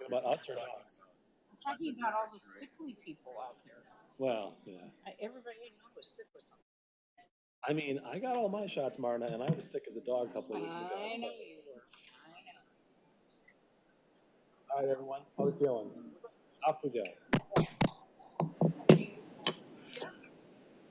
About us or dogs? I'm talking about all the sickly people out there. Well, yeah. Everybody I know is sick with something. I mean, I got all my shots, Marna, and I was sick as a dog a couple of weeks ago. I know So. you were. I know. All right, everyone. How are we feeling? Off we go.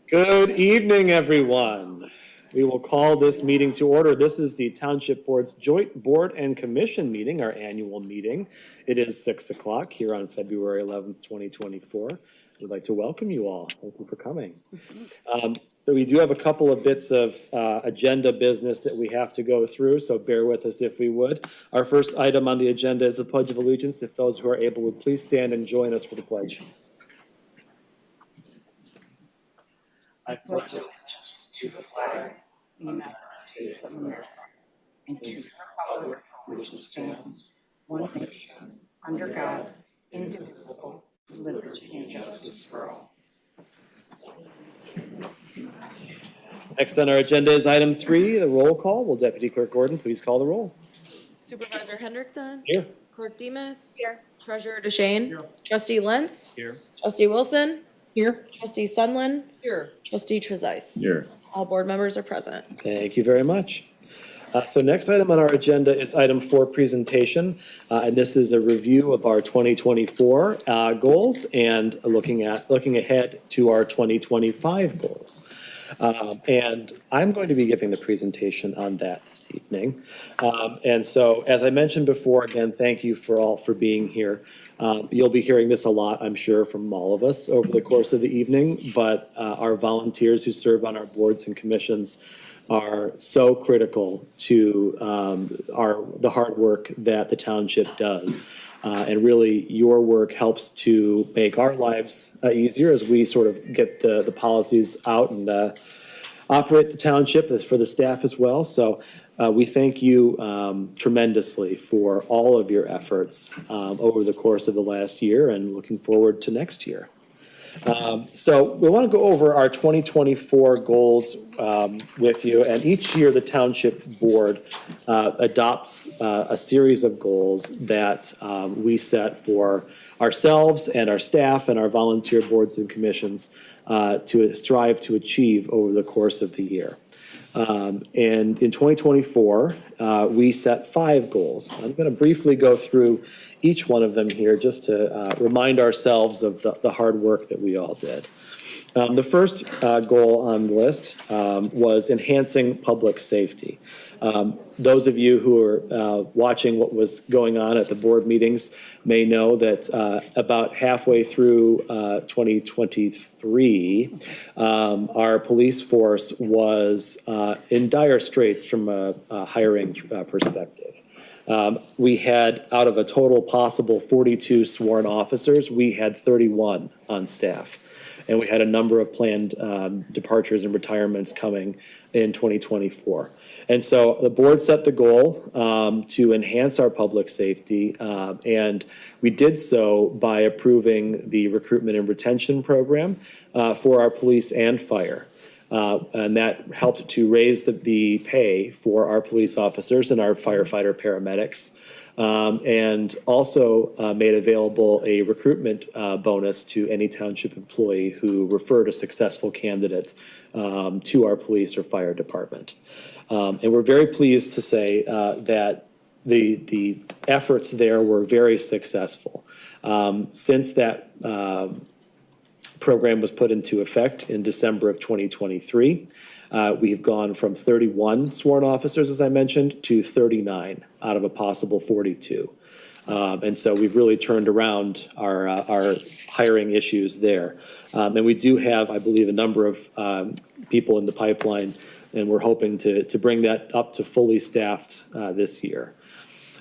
Good evening, everyone. We will call this meeting to order. This is the Township Board's Joint Board and Commission meeting, our annual meeting. It is 6 o'clock here on February 11th, 2024. We'd like to welcome you all. Thank you for coming. We do have a couple of bits of agenda business that we have to go through, so bear with us if we would. Our first item on the agenda is the Pledge of Allegiance. If those who are able would please stand and join us for the pledge. I pledge allegiance to the flag of the United States of America and to the republic for which it stands, one nation, under God, indivisible, with liberty and justice for all. Next on our agenda is item 3, the roll call. Will Deputy Clerk Gordon please call the roll? Supervisor Hendrickson? Here. Clerk Demas? Here. Treasurer DeShane? Here. Trustee Lentz? Here. Trustee Wilson? Here. Trustee Sunland? Here. Trustee Trezise? Here. All board members are present. Thank you very much. So next item on our agenda is item 4, presentation. And this is a review of our 2024 goals and looking ahead to our 2025 goals. And I'm going to be giving the presentation on that this evening. And so, as I mentioned before, again, thank you for being here. You'll be hearing this a lot, I'm sure, from all of us over the course of the evening, but our volunteers who serve on our boards and commissions are so critical to the hard work that the township does. And really, your work helps to make our lives easier as we sort of get the policies out and operate the township for the staff as well. So we thank you tremendously for all of your efforts over the course of the last year and looking forward to next year. So we want to go over our 2024 goals with you, and each year the Township Board adopts a series of goals that we set for ourselves and our staff and our volunteer boards and commissions to strive to achieve over the course of the year. And in 2024, we set 5 goals. I'm going to briefly go through each one of them here just to remind ourselves of the hard work that we all did. The first goal on the list was enhancing public safety. Those of you who are watching what was going on at the board meetings may know that about halfway through 2023, our police force was in dire straits from a hiring perspective. We had, out of a total possible 42 sworn officers, we had 31 on staff. And we had a number of planned departures and retirements coming in 2024. And so the board set the goal to enhance our public safety, and we did so by approving the recruitment and retention program for our police and fire. And that helped to raise the pay for our police officers and our firefighter paramedics. And also made available a recruitment bonus to any township employee who referred a successful candidate to our police or fire department. And we're very pleased to say that the efforts there were very successful. Since that program was put into effect in December of 2023, we've gone from 31 sworn officers, as I mentioned, to 39 out of a possible 42. And so we've really turned around our hiring issues there. And we do have, I believe, a number of people in the pipeline, and we're hoping to bring that up to fully staffed this year.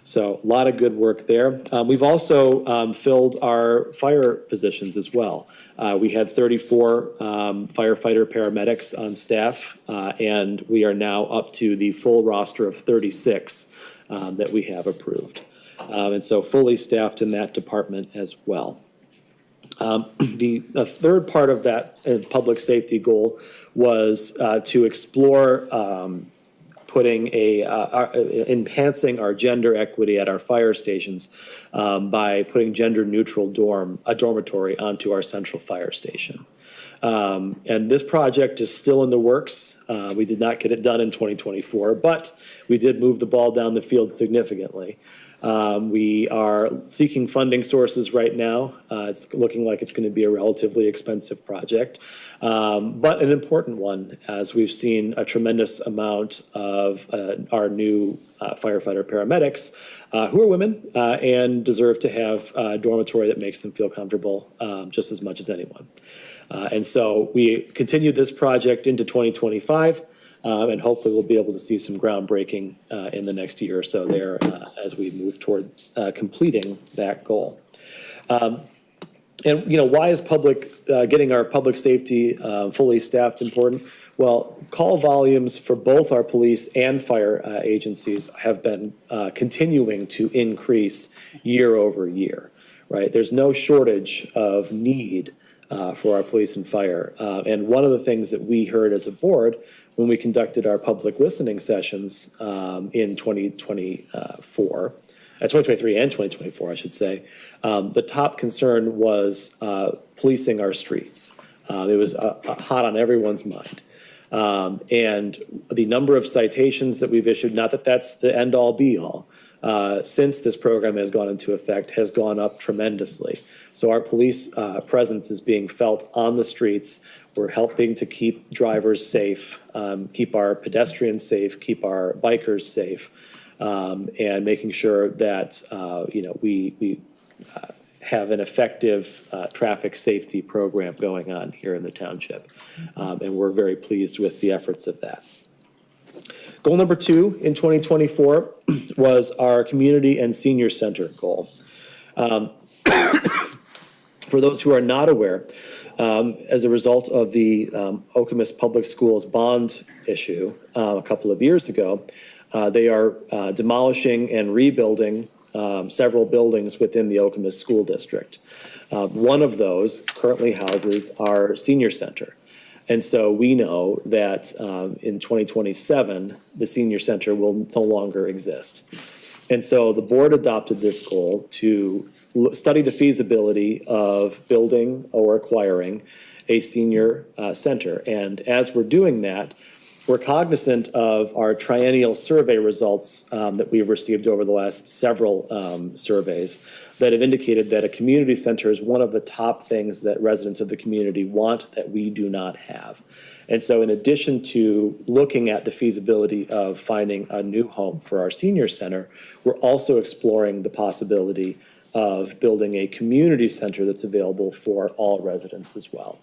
So a lot of good work there. We've also filled our fire positions as well. We had 34 firefighter paramedics on staff, and we are now up to the full roster of 36 that we have approved. And so fully staffed in that department as well. The third part of that public safety goal was to explore putting enhancing our gender equity at our fire stations by putting gender-neutral dormitory onto our central fire station. And this project is still in the works. We did not get it done in 2024, but we did move the ball down the field significantly. We are seeking funding sources right now. It's looking like it's going to be a relatively expensive project, but an important one, as we've seen a tremendous amount of our new firefighter paramedics who are women and deserve to have a dormitory that makes them feel comfortable just as much as anyone. And so we continued this project into 2025. And hopefully we'll be able to see some groundbreaking in the next year or so there as we move toward completing that goal. And, why is getting our public safety fully staffed important? Well, call volumes for both our police and fire agencies have been continuing to increase year over year, right? There's no shortage of need for our police and fire. And one of the things that we heard as a board when we conducted our public listening sessions in 2023 and 2024, I should say, the top concern was policing our streets. It was hot on everyone's mind. And the number of citations that we've issued, not that that's the end-all be-all, since this program has gone into effect has gone up tremendously. So our police presence is being felt on the streets. We're helping to keep drivers safe, keep our pedestrians safe, keep our bikers safe, and making sure that we have an effective traffic safety program going on here in the township. And we're very pleased with the efforts of that. Goal number 2 in 2024 was our community and senior center goal. For those who are not aware, as a result of the Okemos Public Schools bond issue a couple of years ago, they are demolishing and rebuilding several buildings within the Okemos School District. One of those currently houses our senior center. And so we know that in 2027, the senior center will no longer exist. And so the board adopted this goal to study the feasibility of building or acquiring a senior center. And as we're doing that, we're cognizant of our triennial survey results that we've received over the last several surveys that have indicated that a community center is one of the top things that residents of the community want that we do not have. And so in addition to looking at the feasibility of finding a new home for our senior center, we're also exploring the possibility of building a community center that's available for all residents as well.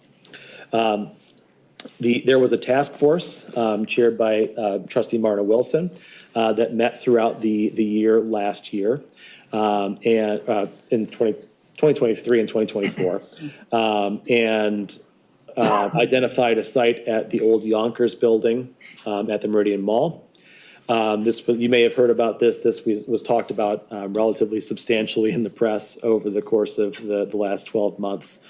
There was a task force chaired by Trustee Marna Wilson that met throughout the year last year and in 2023 and 2024 and identified a site at the old Yonkers building at the Meridian Mall. You may have heard about this. This was talked about relatively substantially in the press over the course of the last 12 months.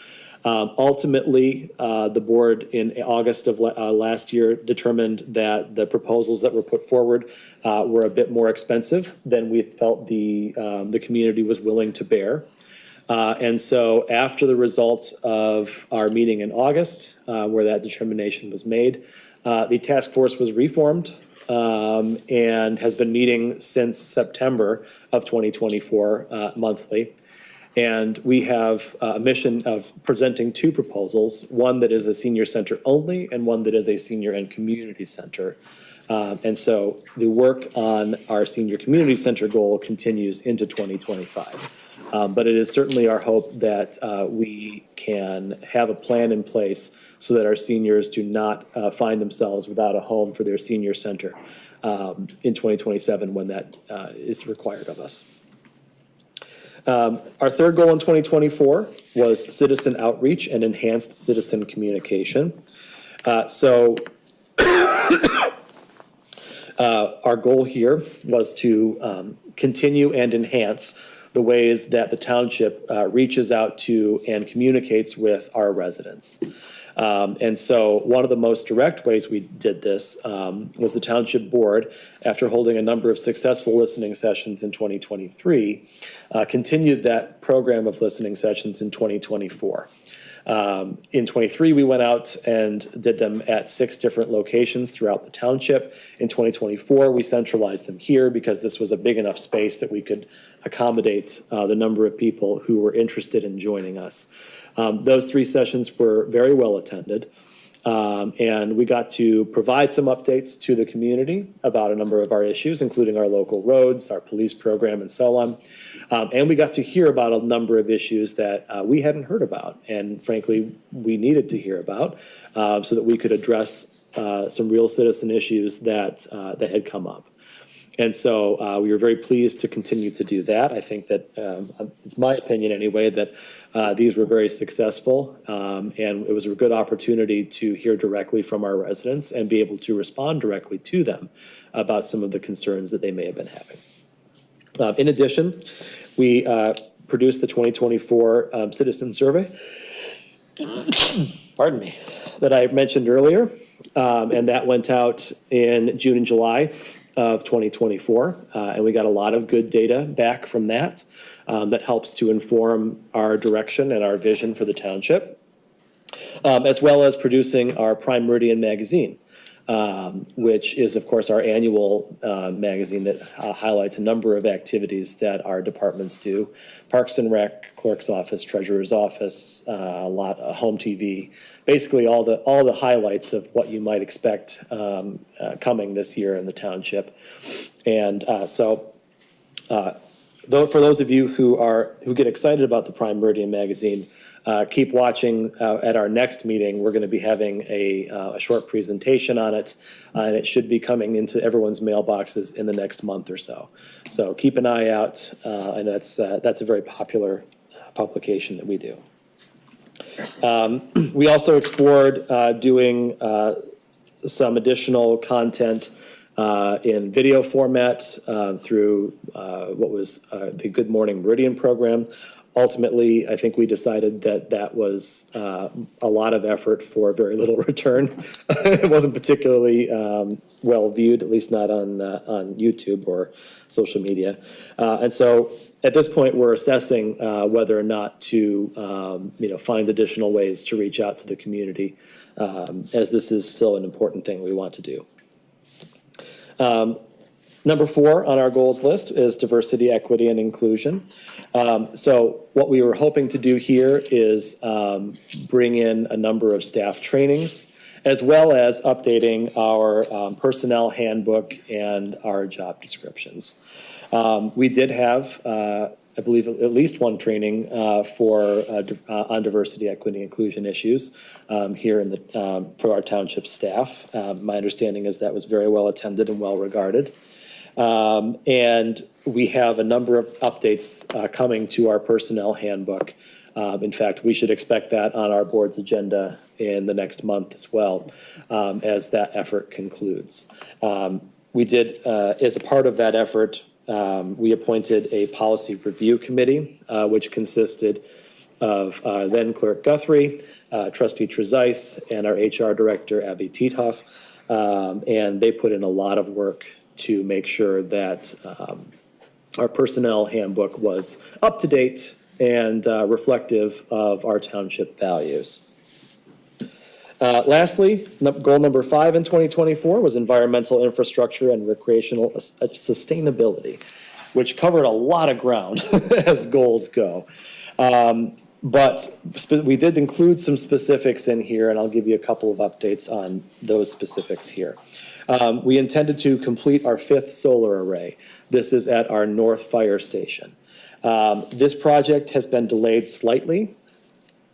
Ultimately, the board in August of last year determined that the proposals that were put forward were a bit more expensive than we felt the community was willing to bear. And so after the results of our meeting in August, where that determination was made, the task force was reformed and has been meeting since September of 2024 monthly. And we have a mission of presenting 2 proposals, one that is a senior center only and one that is a senior and community center. And so the work on our senior community center goal continues into 2025. But it is certainly our hope that we can have a plan in place so that our seniors do not find themselves without a home for their senior center in 2027 when that is required of us. Our third goal in 2024 was citizen outreach and enhanced citizen communication. Our goal here was to continue and enhance the ways that the township reaches out to and communicates with our residents. And so one of the most direct ways we did this was the Township Board, after holding a number of successful listening sessions in 2023, continued that program of listening sessions in 2024. In '23, we went out and did them at 6 different locations throughout the township. In 2024, we centralized them here because this was a big enough space that we could accommodate the number of people who were interested in joining us. Those 3 sessions were very well attended. And we got to provide some updates to the community about a number of our issues, including our local roads, our police program, and so on. And we got to hear about a number of issues that we hadn't heard about, and frankly, we needed to hear about, so that we could address some real citizen issues that had come up. And so we were very pleased to continue to do that. I think that, it's my opinion anyway, that these were very successful, and it was a good opportunity to hear directly from our residents and be able to respond directly to them about some of the concerns that they may have been having. In addition, we produced the 2024 citizen survey, pardon me, that I mentioned earlier, and that went out in June and July of 2024, and we got a lot of good data back from that that helps to inform our direction and our vision for the township, as well as producing our Prime Meridian magazine, which is, of course, our annual magazine that highlights a number of activities that our departments do: Parks and Rec, Clerk's Office, Treasurer's Office, Home TV, basically all the highlights of what you might expect coming this year in the township. And for those of you who get excited about the Prime Meridian magazine, keep watching. At our next meeting, we're going to be having a short presentation on it, and it should be coming into everyone's mailboxes in the next month or so. So keep an eye out, and that's a very popular publication that we do. We also explored doing some additional content in video format through what was the Good Morning Meridian program. Ultimately, I think we decided that was a lot of effort for very little return. It wasn't particularly well viewed, at least not on YouTube or social media. And so at this point, we're assessing whether or not to find additional ways to reach out to the community, as this is still an important thing we want to do. Number 4 on our goals list is diversity, equity, and inclusion. So what we were hoping to do here is bring in a number of staff trainings, as well as updating our personnel handbook and our job descriptions. We did have, I believe, at least one training on diversity, equity, inclusion issues here in for our township staff. My understanding is that was very well attended and well regarded. And we have a number of updates coming to our personnel handbook. In fact, we should expect that on our board's agenda in the next month as well, as that effort concludes. We did, as a part of that effort, we appointed a policy review committee, which consisted of then Clerk Guthrie, Trustee Trezise, and our HR Director, Abby Tiethoff. And they put in a lot of work to make sure that our personnel handbook was up to date and reflective of our township values. Lastly, goal number 5 in 2024 was environmental infrastructure and recreational sustainability, which covered a lot of ground as goals go. But we did include some specifics in here, and I'll give you a couple of updates on those specifics here. We intended to complete our 5th solar array. This is at our North Fire Station. This project has been delayed slightly,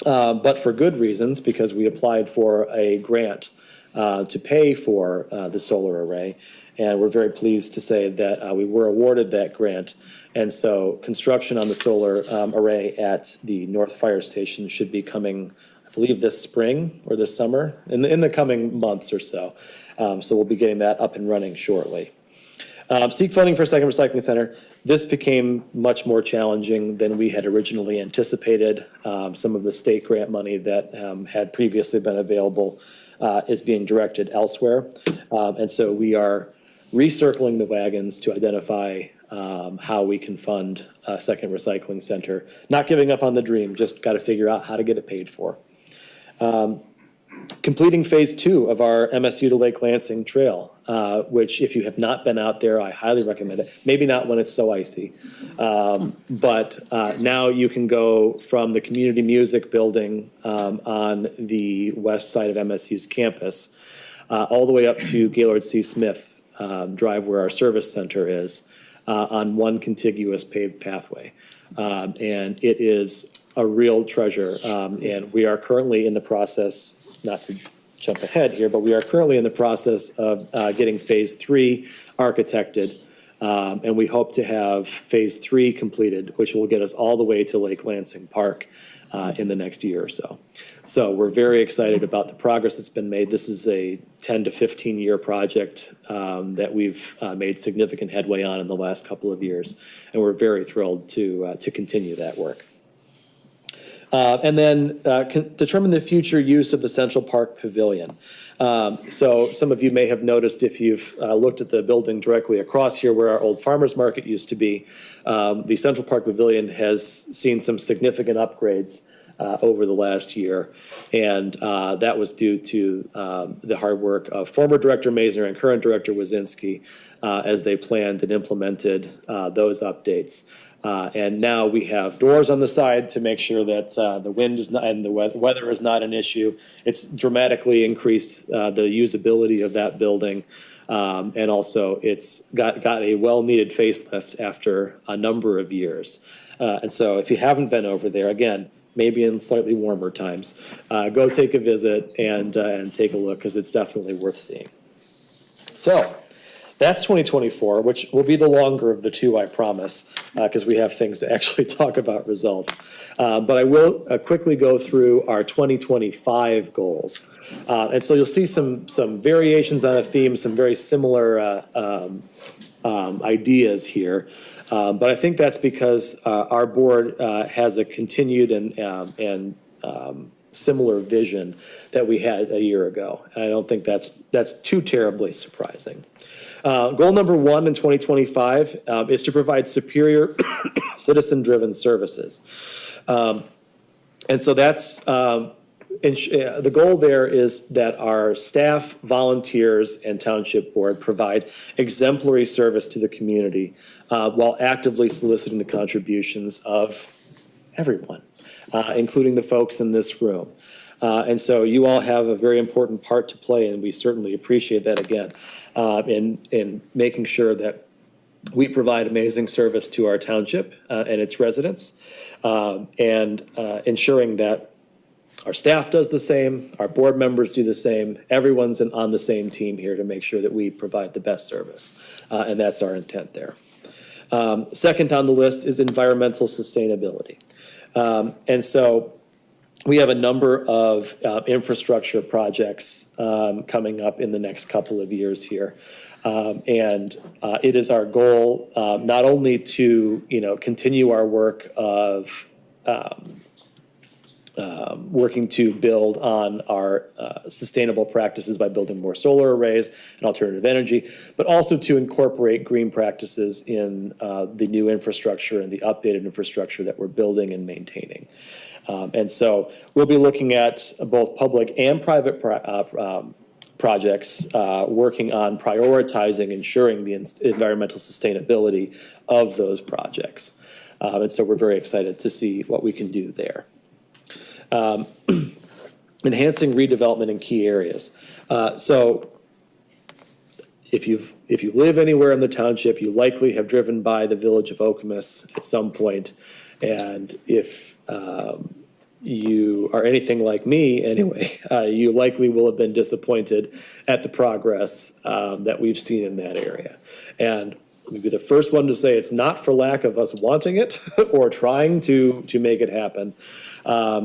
but for good reasons, because we applied for a grant to pay for the solar array. And we're very pleased to say that we were awarded that grant. And so construction on the solar array at the North Fire Station should be coming, I believe, this spring or this summer, in the coming months or so. So we'll be getting that up and running shortly. Seek funding for a second recycling center. This became much more challenging than we had originally anticipated. Some of the state grant money that had previously been available is being directed elsewhere. And so we are recircling the wagons to identify how we can fund a second recycling center. Not giving up on the dream, just got to figure out how to get it paid for. Completing phase 2 of our MSU to Lake Lansing Trail, which if you have not been out there, I highly recommend it. Maybe not when it's so icy. But now you can go from the community music building on the west side of MSU's campus all the way up to Gaylord C. Smith Drive where our service center is on one contiguous paved pathway. And it is a real treasure. And we are currently in the process, not to jump ahead here, but we are currently in the process of getting phase 3 architected. And we hope to have phase 3 completed, which will get us all the way to Lake Lansing Park in the next year or so. So we're very excited about the progress that's been made. This is a 10 to 15 year project that we've made significant headway on in the last couple of years. And we're very thrilled to continue that work. And then determine the future use of the Central Park Pavilion. So some of you may have noticed if you've looked at the building directly across here where our old farmer's market used to be, the Central Park Pavilion has seen some significant upgrades over the last year. And that was due to the hard work of former Director Mazur and current Director Wazinski as they planned and implemented those updates. And now we have doors on the side to make sure that the wind is not, and the weather is not an issue. It's dramatically increased the usability of that building. And also it's got a well-needed facelift after a number of years. And so if you haven't been over there, again, maybe in slightly warmer times, go take a visit and take a look because it's definitely worth seeing. So that's 2024, which will be the longer of the two, I promise, because we have things to actually talk about results. But I will quickly go through our 2025 goals. And so you'll see some variations on a theme, some very similar ideas here. But I think that's because our board has a continued and similar vision that we had a year ago. And I don't think that's too terribly surprising. Goal number 1 in 2025 is to provide superior citizen-driven services. And so that's, the goal there is that our staff, volunteers, and township board provide exemplary service to the community while actively soliciting the contributions of everyone, including the folks in this room. And so you all have a very important part to play, and we certainly appreciate that again, in making sure that we provide amazing service to our township and its residents, and ensuring that our staff does the same, our board members do the same, everyone's on the same team here to make sure that we provide the best service, and that's our intent there. Second on the list is environmental sustainability. And so we have a number of infrastructure projects coming up in the next couple of years here. And it is our goal not only to continue our work of working to build on our sustainable practices by building more solar arrays and alternative energy, but also to incorporate green practices in the new infrastructure and the updated infrastructure that we're building and maintaining. And so we'll be looking at both public and private projects, working on prioritizing ensuring the environmental sustainability of those projects. And so we're very excited to see what we can do there. Enhancing redevelopment in key areas. So if you live anywhere in the township, you likely have driven by the village of Okemos at some point. And if you are anything like me anyway, you likely will have been disappointed at the progress that we've seen in that area. And We'd be the first one to say it's not for lack of us wanting it or trying to make it happen.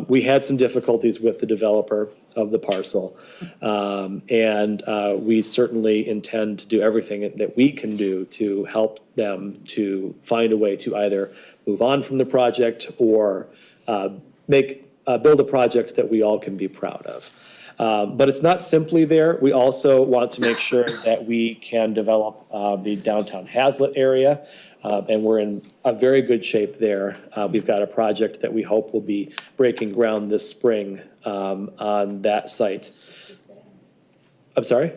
We had some difficulties with the developer of the parcel. And we certainly intend to do everything that we can do to help them to find a way to either move on from the project or build a project that we all can be proud of. But it's not simply there. We also want to make sure that we can develop the downtown Hazlet area, and we're in a very good shape there. We've got a project that we hope will be breaking ground this spring on that site. I'm sorry?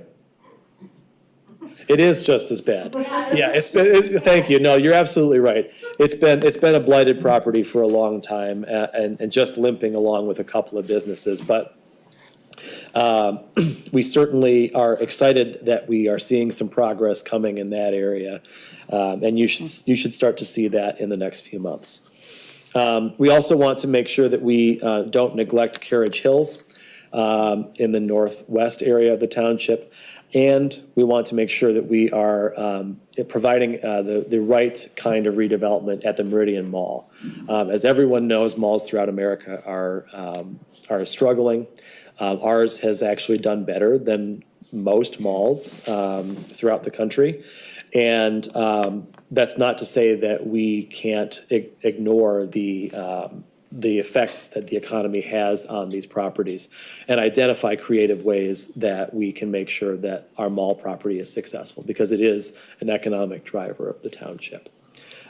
It is just as bad. Yeah, thank you. No, you're absolutely right. It's been a blighted property for a long time and just limping along with a couple of businesses. But we certainly are excited that we are seeing some progress coming in that area. And you should start to see that in the next few months. We also want to make sure that we don't neglect Carriage Hills in the northwest area of the township. And we want to make sure that we are providing the right kind of redevelopment at the Meridian Mall. As everyone knows, malls throughout America are struggling. Ours has actually done better than most malls throughout the country. And that's not to say that we can't ignore the effects that the economy has on these properties and identify creative ways that we can make sure that our mall property is successful, because it is an economic driver of the township.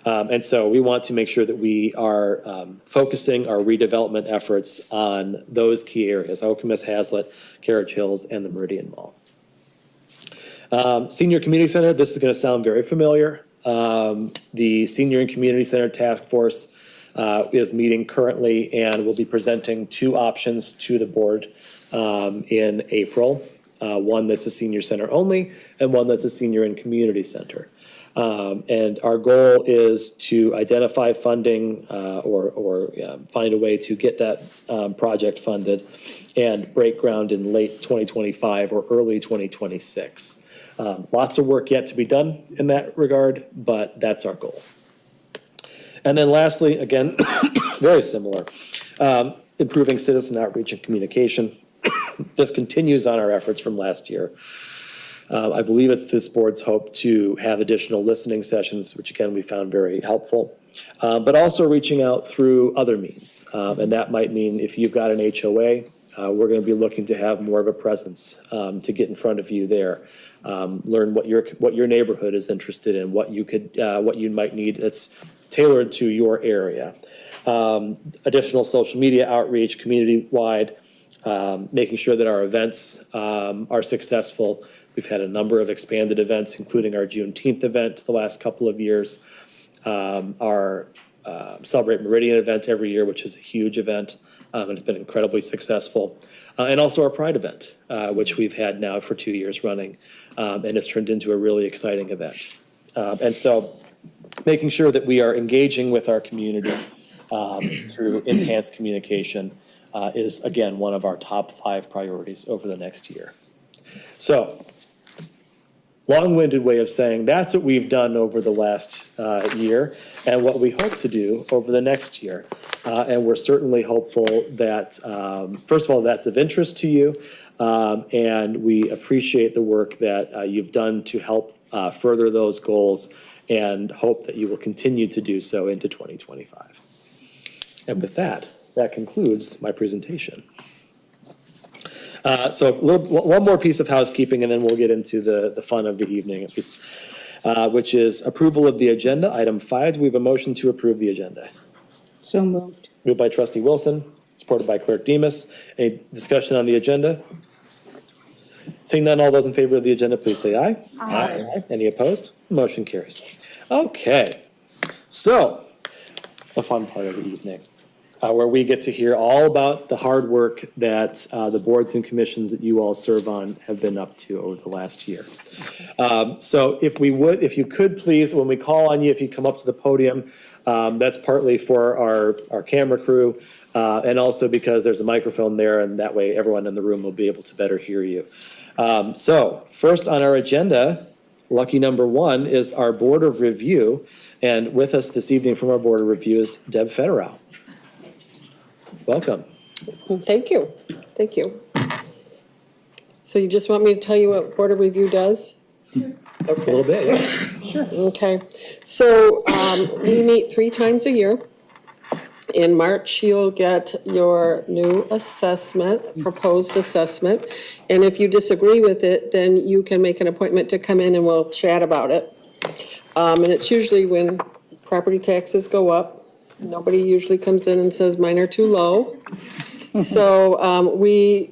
And so we want to make sure that we are focusing our redevelopment efforts on those key areas: Okemos, Hazlet, Carriage Hills, and the Meridian Mall. Senior Community Center, this is going to sound very familiar. The Senior and Community Center Task Force is meeting currently and will be presenting two options to the board in April. One that's a senior center only and one that's a senior and community center. And our goal is to identify funding or find a way to get that project funded and break ground in late 2025 or early 2026. Lots of work yet to be done in that regard, but that's our goal. And then lastly, again, very similar, improving citizen outreach and communication. This continues on our efforts from last year. I believe it's this board's hope to have additional listening sessions, which again, we found very helpful, but also reaching out through other means. And that might mean if you've got an HOA, we're going to be looking to have more of a presence to get in front of you there. Learn what your neighborhood is interested in, what you might need that's tailored to your area. Additional social media outreach, community-wide, making sure that our events are successful. We've had a number of expanded events, including our Juneteenth event the last couple of years. Our Celebrate Meridian event every year, which is a huge event, and it's been incredibly successful. And also our Pride event, which we've had now for 2 years running, and it's turned into a really exciting event. And so making sure that we are engaging with our community through enhanced communication is, again, one of our top 5 priorities over the next year. So, long-winded way of saying that's what we've done over the last year and what we hope to do over the next year. And we're certainly hopeful that, first of all, that's of interest to you. And we appreciate the work that you've done to help further those goals, and hope that you will continue to do so into 2025. And with that, that concludes my presentation. So one more piece of housekeeping, and then we'll get into the fun of the evening, at least, which is approval of the agenda. Item 5, do we have a motion to approve the agenda? So moved. Moved by Trustee Wilson, supported by Clerk Demas. Any discussion on the agenda? Seeing none, all those in favor of the agenda, please say aye. Aye. Any opposed? Motion carries. Okay, so the fun part of the evening, where we get to hear all about the hard work that the boards and commissions that you all serve on have been up to over the last year. So if you could please, when we call on you, if you come up to the podium, that's partly for our camera crew, and also because there's a microphone there, and that way everyone in the room will be able to better hear you. So first on our agenda Lucky number one is our Board of Review, and with us this evening from our Board of Review is Deb Federow. Welcome. Thank you, thank you. So you just want me to tell you what Board of Review does? A little bit, yeah. Okay, so we meet 3 times a year. In March, you'll get your new assessment, proposed assessment. And if you disagree with it, then you can make an appointment to come in and we'll chat about it. And it's usually when property taxes go up. Nobody usually comes in and says mine are too low. So we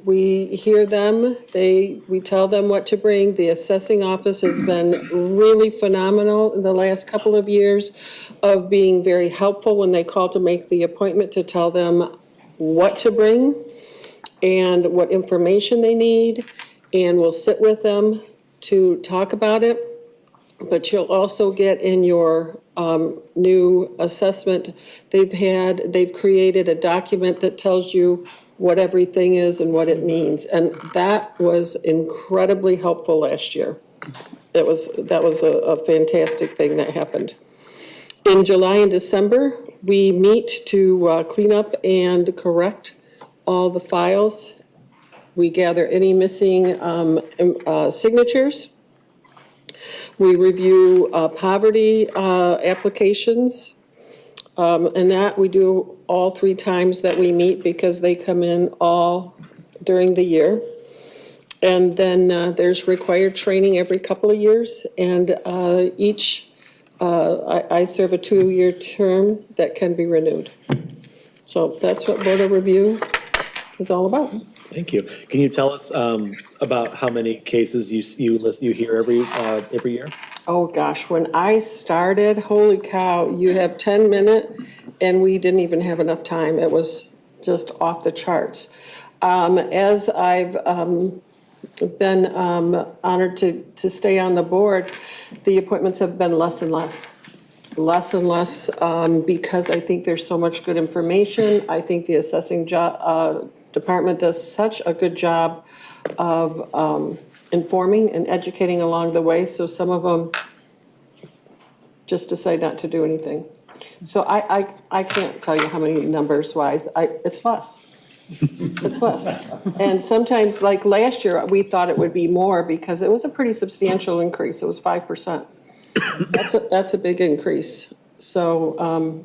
hear them, we tell them what to bring. The assessing office has been really phenomenal in the last couple of years of being very helpful when they call to make the appointment, to tell them what to bring and what information they need. And we'll sit with them to talk about it. But you'll also get in your new assessment, they've created a document that tells you what everything is and what it means. And that was incredibly helpful last year. That was a fantastic thing that happened. In July and December, we meet to clean up and correct all the files. We gather any missing signatures. We review poverty applications, and that we do all 3 times that we meet because they come in all during the year. And then there's required training every couple of years, and I serve a 2-year term that can be renewed. So that's what Board of Review is all about. Thank you. Can you tell us about how many cases you hear every year? Oh, gosh, when I started, holy cow, you have 10 minutes, and we didn't even have enough time. It was just off the charts. As I've been honored to stay on the board, the appointments have been less and less. Less and less because I think there's so much good information. I think the assessing department does such a good job of informing and educating along the way, so some of them just decide not to do anything. So I can't tell you how many numbers wise, it's less. It's less. And sometimes, like last year, we thought it would be more because it was a pretty substantial increase. It was 5%. That's a big increase. So,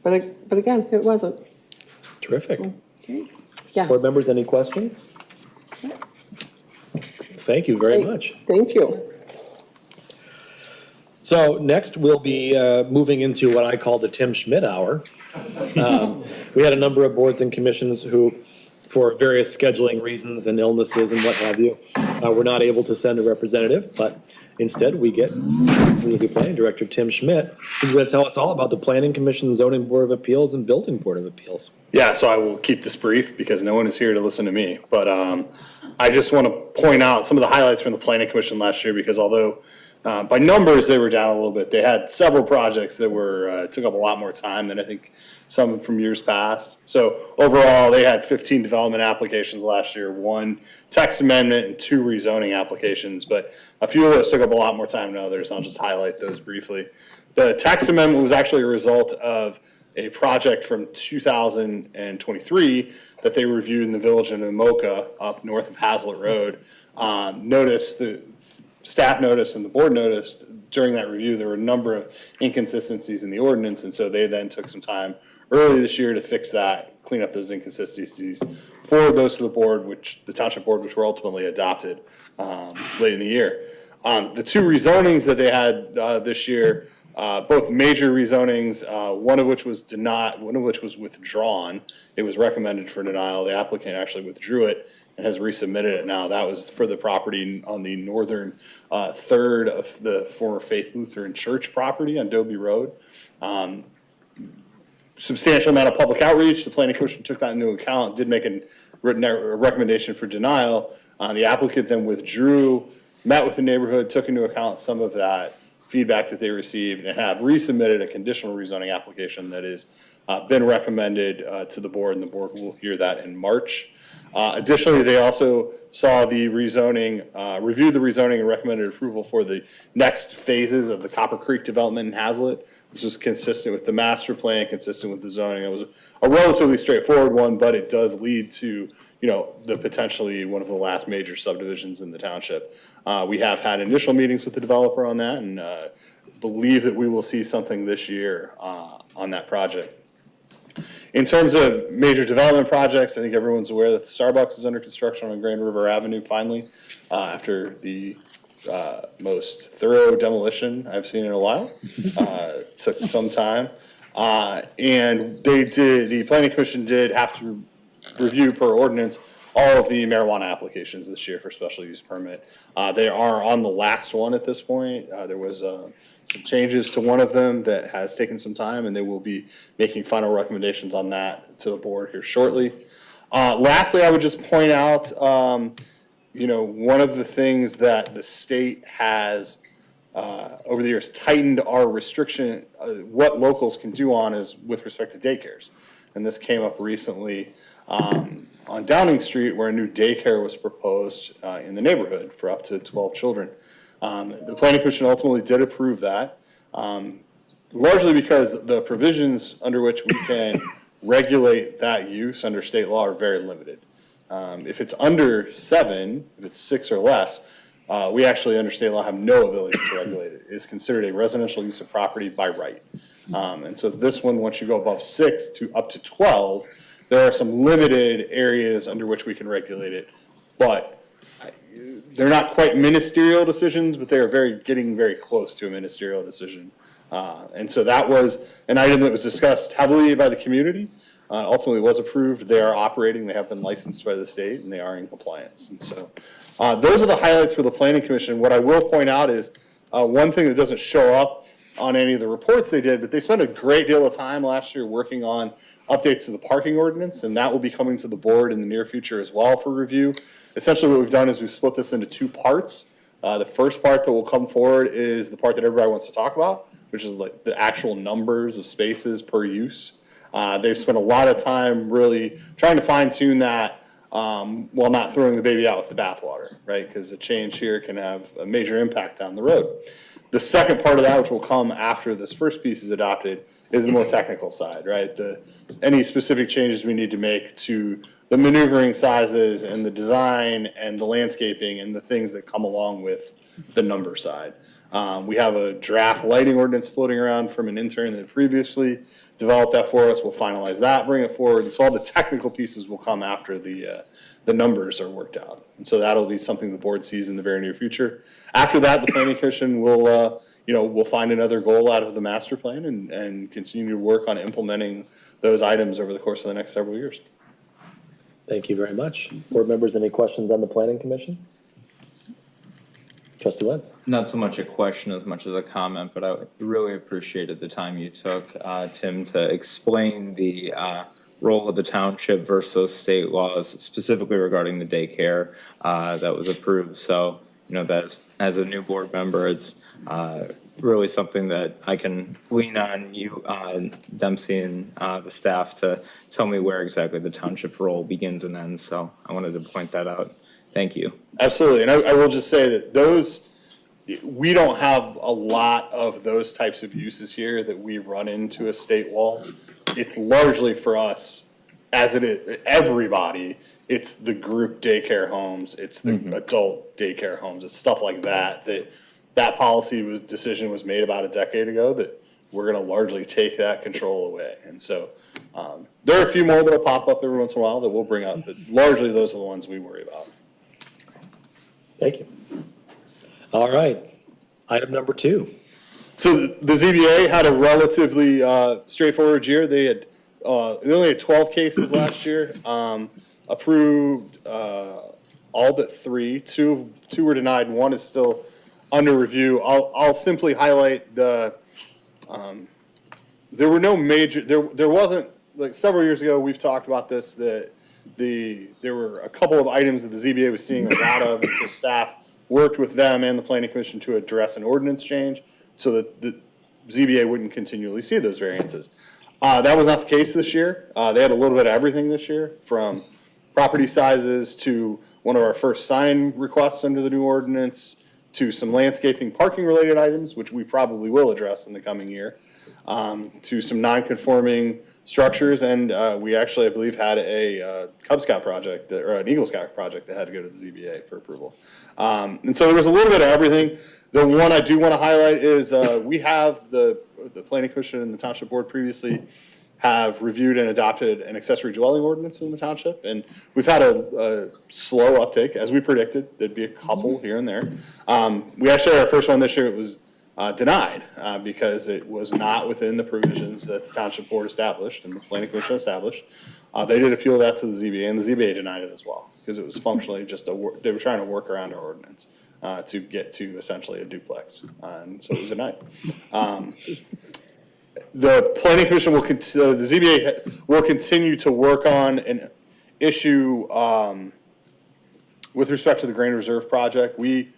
but again, it wasn't. Terrific. Yeah. Board members, any questions? Thank you very much. Thank you. So next, we'll be moving into what I call the Tim Schmidt Hour. We had a number of boards and commissions who, for various scheduling reasons and illnesses and what have you, were not able to send a representative, but instead we'll be Planning Director Tim Schmidt, who's going to tell us all about the Planning Commission, Zoning Board of Appeals, and Building Board of Appeals. Yeah, so I will keep this brief because no one is here to listen to me. But I just want to point out some of the highlights from the Planning Commission last year, because although by numbers they were down a little bit, they had several projects that were took up a lot more time than I think some from years past. So overall, they had 15 development applications last year, 1 text amendment and 2 rezoning applications. But a few of those took up a lot more time than others. I'll just highlight those briefly. The text amendment was actually a result of a project from 2023 that they reviewed in the village of Namoka up north of Hazlitt Road. The staff noticed and the board noticed during that review there were a number of inconsistencies in the ordinance, and so they then took some time early this year to fix that, clean up those inconsistencies, forward those to the board, the township board, which were ultimately adopted late in the year. The 2 rezonings that they had this year, both major rezonings, one of which was denied, one of which was withdrawn. It was recommended for denial. The applicant actually withdrew it and has resubmitted it now. That was for the property on the northern third of the former Faith Lutheran Church property on Dobie Road. Substantial amount of public outreach. The Planning Commission took that into account, did make a recommendation for denial. The applicant then withdrew, met with the neighborhood, took into account some of that feedback that they received and have resubmitted a conditional rezoning application that has been recommended to the board, and the board will hear that in March. Additionally, they also saw the rezoning, reviewed the rezoning and recommended approval for the next phases of the Copper Creek development in Hazlet. This was consistent with the master plan, consistent with the zoning. It was a relatively straightforward one, but it does lead to, the potentially one of the last major subdivisions in the township. We have had initial meetings with the developer on that, and believe that we will see something this year on that project. In terms of major development projects, I think everyone's aware that the Starbucks is under construction on Grand River Avenue finally, after the most thorough demolition I've seen in a while. Took some time. And the planning commission did have to review per ordinance all of the marijuana applications this year for special use permit. They are on the last one at this point. There was some changes to one of them that has taken some time, and they will be making final recommendations on that to the board here shortly. Lastly, I would just point out, one of the things that the state has over the years tightened our restriction, what locals can do on is with respect to daycares. And this came up recently on Downing Street, where a new daycare was proposed in the neighborhood for up to 12 children. The planning commission ultimately did approve that, largely because the provisions under which we can regulate that use under state law are very limited. If it's under 7, if it's 6 or less, we actually under state law have no ability to regulate it. It is considered a residential use of property by right. And so this one, once you go above 6 to up to 12, there are some limited areas under which we can regulate it, but they're not quite ministerial decisions, but they are getting very close to a ministerial decision. And so that was an item that was discussed heavily by the community. Ultimately was approved. They are operating. They have been licensed by the state, and they are in compliance. And so those are the highlights for the planning commission. What I will point out is one thing that doesn't show up on any of the reports they did, but they spent a great deal of time last year working on updates to the parking ordinance, and that will be coming to the board in the near future as well for review. Essentially what we've done is we've split this into 2 parts. The first part that will come forward is the part that everybody wants to talk about, which is like the actual numbers of spaces per use. They've spent a lot of time really trying to fine tune that while not throwing the baby out with the bathwater, right? Because a change here can have a major impact down the road. The second part of that, which will come after this first piece is adopted, is the more technical side, right? Any specific changes we need to make to the maneuvering sizes and the design and the landscaping and the things that come along with the number side. We have a draft lighting ordinance floating around from an intern that previously developed that for us. We'll finalize that, bring it forward. So all the technical pieces will come after the numbers are worked out. And so that'll be something the board sees in the very near future. After that, the planning commission will, we'll find another goal out of the master plan and continue to work on implementing those items over the course of the next several years. Thank you very much. Board members, any questions on the planning commission? Trustee Wentz? Not so much a question as much as a comment, but I really appreciated the time you took, Tim, to explain the role of the township versus state laws, specifically regarding the daycare that was approved. So, that as a new board member, it's really something that I can lean on you, Dempsey, and the staff to tell me where exactly the township role begins and ends. So I wanted to point that out. Thank you. Absolutely. And I will just say that we don't have a lot of those types of uses here that we run into a state wall. It's largely for us, as it is, everybody, it's the group daycare homes, it's the adult daycare homes, it's stuff like that policy decision was made about a decade ago that we're going to largely take that control away. And so there are a few more that will pop up every once in a while that we'll bring up, but largely those are the ones we worry about. Thank you. All right. Item number 2. So the ZBA had a relatively straightforward year. They only had 12 cases last year, approved all but 3. Two were denied. 1 is still under review. I'll simply highlight there were no major, there wasn't, like several years ago, we've talked about this, that there were a couple of items that the ZBA was seeing a lot of, and so staff worked with them and the planning commission to address an ordinance change. so that the ZBA wouldn't continually see those variances. That was not the case this year. They had a little bit of everything this year, from property sizes to one of our first sign requests under the new ordinance, to some landscaping parking related items, which we probably will address in the coming year, to some non-conforming structures, and we actually, I believe, had a Cub Scout project, or an Eagle Scout project that had to go to the ZBA for approval. And so there was a little bit of everything. The one I do want to highlight is we have the Planning Commission and the Township Board previously have reviewed and adopted an accessory dwelling ordinance in the township, and we've had a slow uptake, as we predicted. There'd be a couple here and there. We actually had our first one this year. It was denied because it was not within the provisions that the Township Board established and the Planning Commission established. They did appeal that to the ZBA, and the ZBA denied it as well, because it was functionally just they were trying to work around our ordinance to get to essentially a duplex, and so it was denied. The Planning Commission the ZBA will continue to work on an issue with respect to the Grain Reserve project. We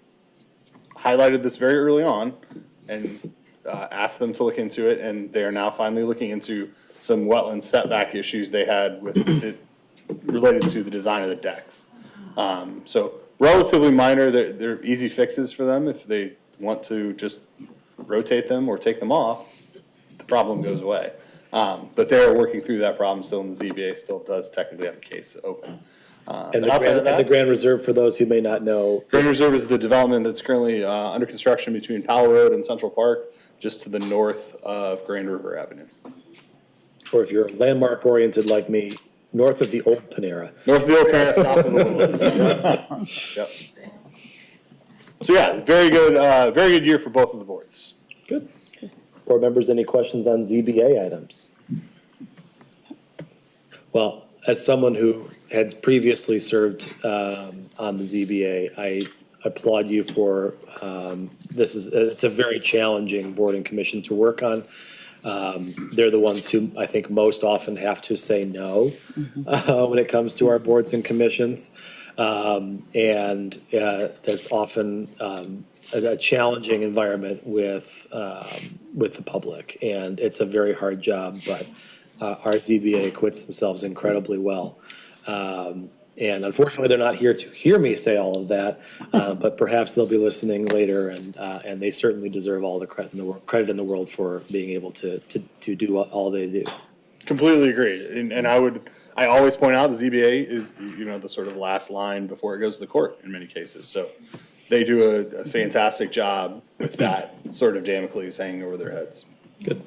highlighted this very early on and asked them to look into it, and they are now finally looking into some wetland setback issues they had related to the design of the decks. So relatively minor. They're easy fixes for them if they want to just rotate them or take them off. The problem goes away. But they're working through that problem still, and the ZBA still does technically have a case open. And the Grand Reserve, for those who may not know. Grain Reserve is the development that's currently under construction between Powell Road and Central Park, just to the north of Grand River Avenue. Or if you're landmark oriented like me, north of the old Panera. North of the Old Paris, south of the Willows. Yep. So yeah, very good year for both of the boards. Good. Board members, any questions on ZBA items? Well, as someone who had previously served on the ZBA, I applaud you for, it's a very challenging board and commission to work on. They're the ones who I think most often have to say no when it comes to our boards and commissions. And there's often a challenging environment with the public, and it's a very hard job, but our ZBA acquits themselves incredibly well. And unfortunately, they're not here to hear me say all of that, but perhaps they'll be listening later, and they certainly deserve all the credit in the world for being able to do all they do. Completely agree, and I always point out the ZBA is the sort of last line before it goes to the court in many cases. So they do a fantastic job with that sort of Damocles hanging over their heads. Good.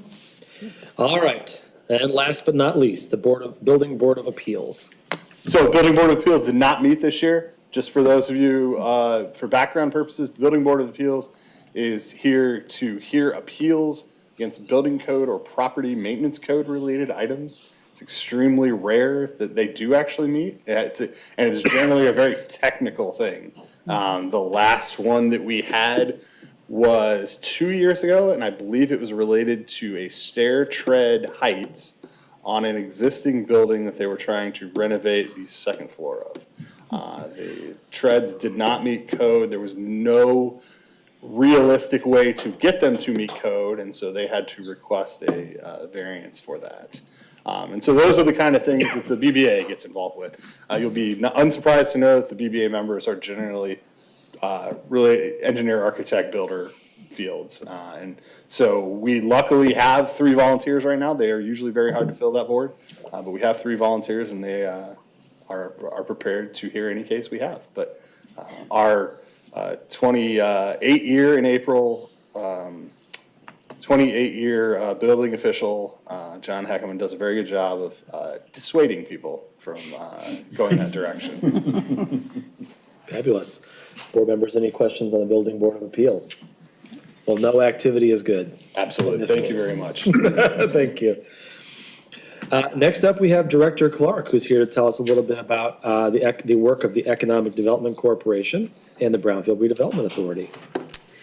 All right, and last but not least, the Building Board of Appeals. So Building Board of Appeals did not meet this year. Just for those of you, for background purposes, the Building Board of Appeals is here to hear appeals against building code or property maintenance code related items. It's extremely rare that they do actually meet, and it's generally a very technical thing. The last one that we had was 2 years ago, and I believe it was related to a stair tread heights on an existing building that they were trying to renovate the second floor of. The treads did not meet code. There was no realistic way to get them to meet code, and so they had to request a variance for that. And so those are the kind of things that the BBA gets involved with. You'll be unsurprised to know that the BBA members are generally really engineer, architect, builder fields. And so we luckily have 3 volunteers right now. They are usually very hard to fill, that board, but we have 3 volunteers, and they are prepared to hear any case we have. But our 28-year in April, 28-year building official, John Heckman, does a very good job of dissuading people from going that direction. Fabulous. Board members, any questions on the Building Board of Appeals? Well, no activity is good. Absolutely. Thank you very much. Thank you. Next up, we have Director Clark, who's here to tell us a little bit about the work of the Economic Development Corporation and the Brownfield Redevelopment Authority.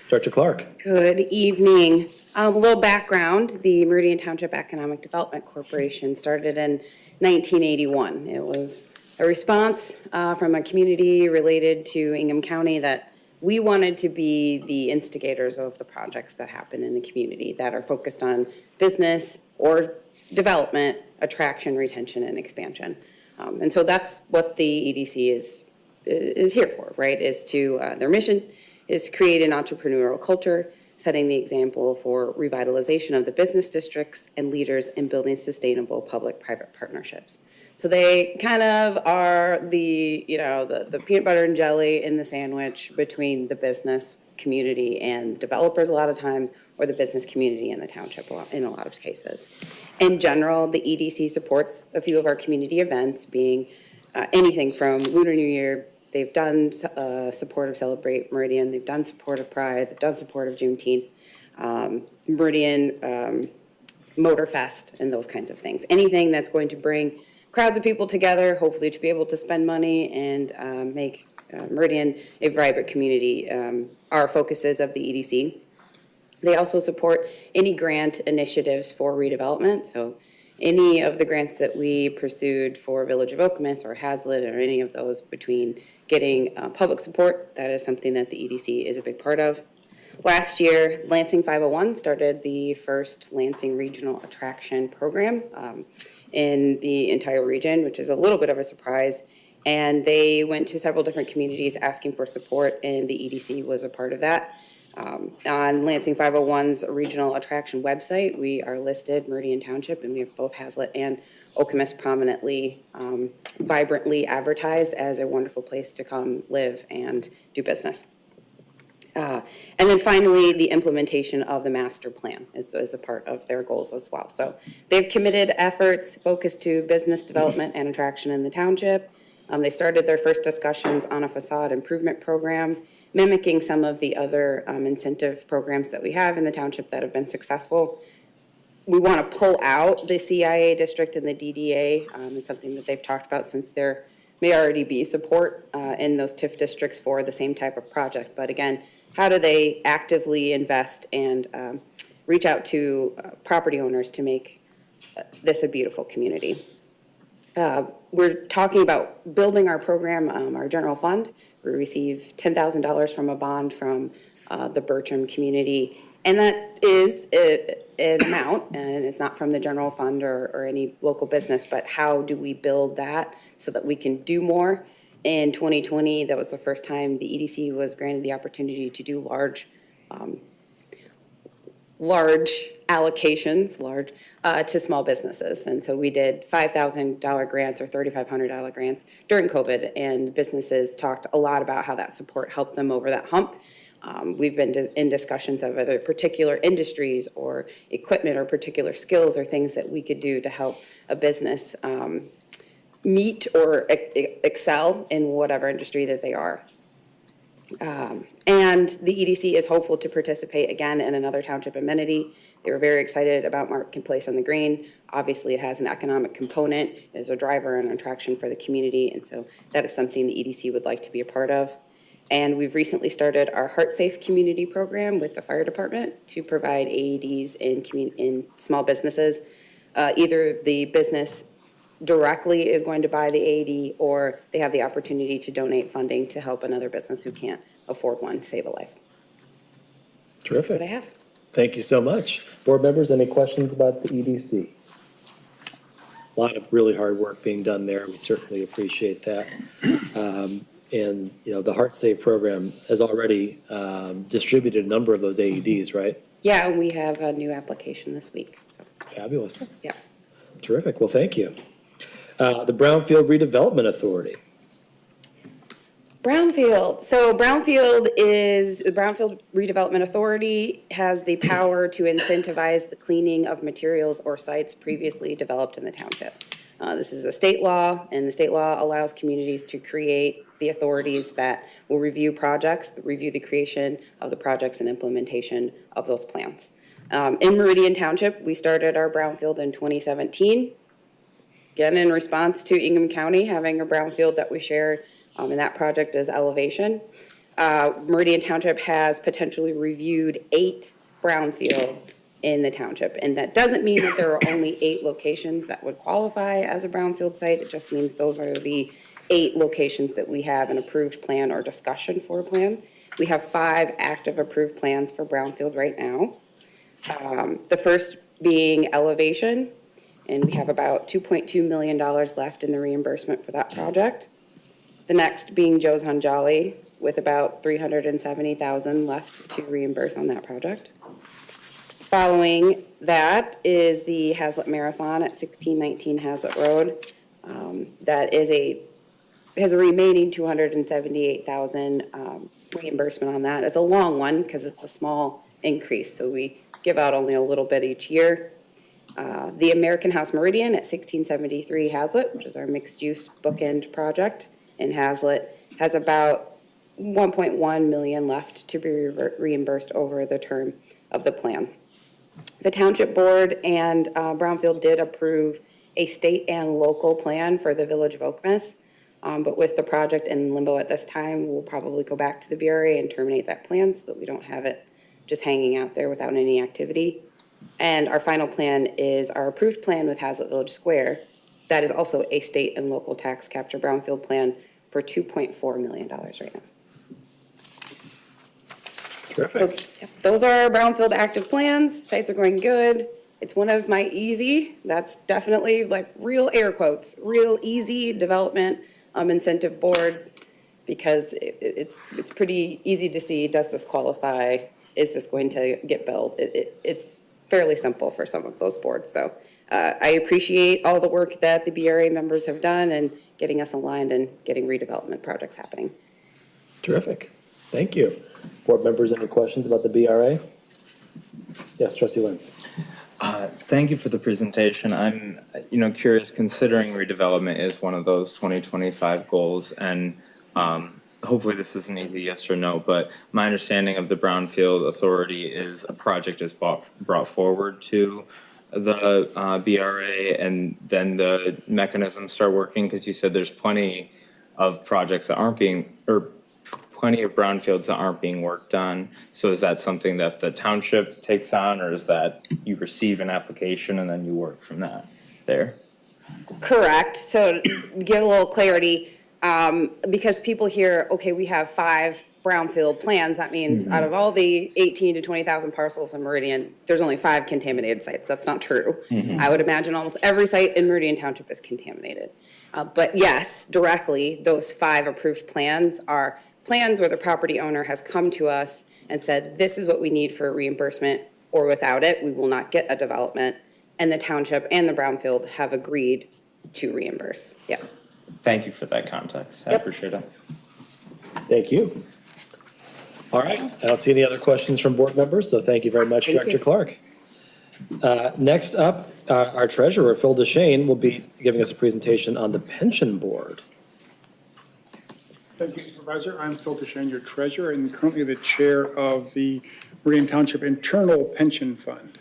Director Clark. Good evening. A little background, the Meridian Township Economic Development Corporation started in 1981. It was a response from a community related to Ingham County that we wanted to be the instigators of the projects that happen in the community that are focused on business or development, attraction, retention, and expansion. And so that's what the EDC is here for, right? Is to, their mission is create an entrepreneurial culture, setting the example for revitalization of the business districts and leaders in building sustainable public-private partnerships. So they kind of are the, the peanut butter and jelly in the sandwich between the business community and developers a lot of times, or the business community and the township in a lot of cases. In general, the EDC supports a few of our community events, being anything from Lunar New Year. They've done support of Celebrate Meridian. They've done support of Pride. They've done support of Juneteenth, Meridian Motor Fest, and those kinds of things. Anything that's going to bring crowds of people together, hopefully to be able to spend money and make Meridian a vibrant community, are focuses of the EDC. They also support any grant initiatives for redevelopment. So any of the grants that we pursued for Village of Okemos or Hazlet or any of those between getting public support, that is something that the EDC is a big part of. Last year, Lansing 501 started the first Lansing Regional Attraction Program in the entire region, which is a little bit of a surprise. And they went to several different communities asking for support, and the EDC was a part of that. On Lansing 501's regional attraction website, we are listed, Meridian Township, and we have both Hazlet and Okemos prominently, vibrantly advertised as a wonderful place to come live and do business. And then finally, the implementation of the master plan is a part of their goals as well. So they've committed efforts focused to business development and attraction in the township. They started their first discussions on a facade improvement program, mimicking some of the other incentive programs that we have in the township that have been successful. We want to pull out the CIA district and the DDA. It's something that they've talked about since there may already be support in those TIF districts for the same type of project. But again, how do they actively invest and reach out to property owners to make this a beautiful community? We're talking about building our program, our general fund. We receive $10,000 from a bond from the Bertram community. And that is an amount, and it's not from the general fund or any local business, but how do we build that so that we can do more? In 2020, that was the first time the EDC was granted the opportunity to do large allocations, to small businesses. And so we did $5,000 grants or $3,500 grants during COVID, and businesses talked a lot about how that support helped them over that hump. We've been in discussions of other particular industries or equipment or particular skills or things that we could do to help a business meet or excel in whatever industry that they are. And the EDC is hopeful to participate again in another township amenity. They were very excited about Marketplace on the Green. Obviously, it has an economic component, is a driver and attraction for the community, and so that is something the EDC would like to be a part of. And we've recently started our Heart Safe community program with the fire department to provide AEDs in small businesses. Either the business directly is going to buy the AED, or they have the opportunity to donate funding to help another business who can't afford one save a life. Terrific. That's what I have. Thank you so much. Board members, any questions about the EDC? A lot of really hard work being done there. We certainly appreciate that. And, the Heart Save program has already distributed a number of those AEDs, right? Yeah, and we have a new application this week, so, Fabulous. yeah. Terrific. Well, thank you. The Brownfield Redevelopment Authority. Brownfield. So the Brownfield Redevelopment Authority has the power to incentivize the cleaning of materials or sites previously developed in the township. This is a state law, and the state law allows communities to create the authorities that will review projects, review the creation of the projects and implementation of those plans. In Meridian Township, we started our brownfield in 2017. Again, in response to Ingham County having a brownfield that we shared, and that project is Elevation. Meridian Township has potentially reviewed 8 brownfields in the township. And that doesn't mean that there are only 8 locations that would qualify as a brownfield site. It just means those are the 8 locations that we have an approved plan or discussion for a plan. We have 5 active approved plans for brownfield right now. The first being Elevation, and we have about $2.2 million left in the reimbursement for that project. The next being Joe's on Jolly, with about $370,000 left to reimburse on that project. Following that is the Hazlet Marathon at 1619 Hazlet Road. That has a remaining $278,000 reimbursement on that. It's a long one because it's a small increase, so we give out only a little bit each year. The American House Meridian at 1673 Hazlet, which is our mixed-use bookend project in Hazlet, has about $1.1 million left to be reimbursed over the term of the plan. The Township Board and Brownfield did approve a state and local plan for the Village of Okemos, but with the project in limbo at this time, we'll probably go back to the BRA and terminate that plan so that we don't have it just hanging out there without any activity. And our final plan is our approved plan with Hazlet Village Square. That is also a state and local tax capture brownfield plan for $2.4 million right now. So yep, those are our brownfield active plans. Sites are going good. It's one of my easy, that's definitely like real air quotes, real easy development incentive boards, because it's pretty easy to see, does this qualify? Is this going to get built? It's fairly simple for some of those boards. So I appreciate all the work that the BRA members have done and getting us aligned and getting redevelopment projects happening. Terrific. Thank you. Board members, any questions about the BRA? Yes, Trustee Lentz. Thank you for the presentation. I'm, curious, considering redevelopment is one of those 2025 goals, and hopefully this is an easy yes or no, but my understanding of the Brownfield Authority is a project is brought forward to the BRA, and then the mechanisms start working, because you said there's plenty of projects that aren't being, or plenty of brownfields that aren't being worked on. So is that something that the township takes on, or is that you receive an application and then you work from that there? Correct. So to give a little clarity, because people hear, okay, we have 5 brownfield plans, that means out of all the 18 to 20,000 parcels in Meridian, there's only 5 contaminated sites. That's not true. I would imagine almost every site in Meridian Township is contaminated. But yes, directly, those 5 approved plans are plans where the property owner has come to us and said, this is what we need for reimbursement, or without it, we will not get a development. And the township and the brownfield have agreed to reimburse. Yeah. Thank you for that context. I Yep. appreciate it. Thank you. All right, I don't see any other questions from board members, so thank you very much, Thank Director you. Clark. Next up, our treasurer, Phil DeShane, will be giving us a presentation on the pension board. Thank you, Supervisor. I'm Phil DeShane, your treasurer, and currently the chair of the Meridian Township Internal Pension Fund.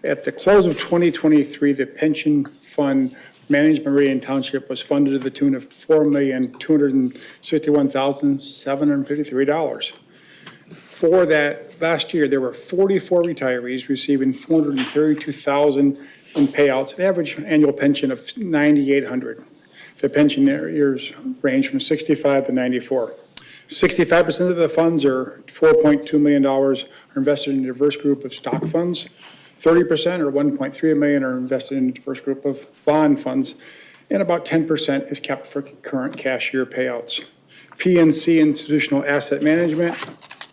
At the close of 2023, the pension fund managed by Meridian Township was funded to the tune of $4,261,753. For that last year, there were 44 retirees receiving $432,000 in payouts, an average annual pension of $9,800. The pensioners range from 65 to 94. 65% of the funds, or $4.2 million, are invested in a diverse group of stock funds. 30%, or $1.3 million, are invested in a diverse group of bond funds, and about 10% is kept for current cash year payouts. PNC, Institutional Asset Management,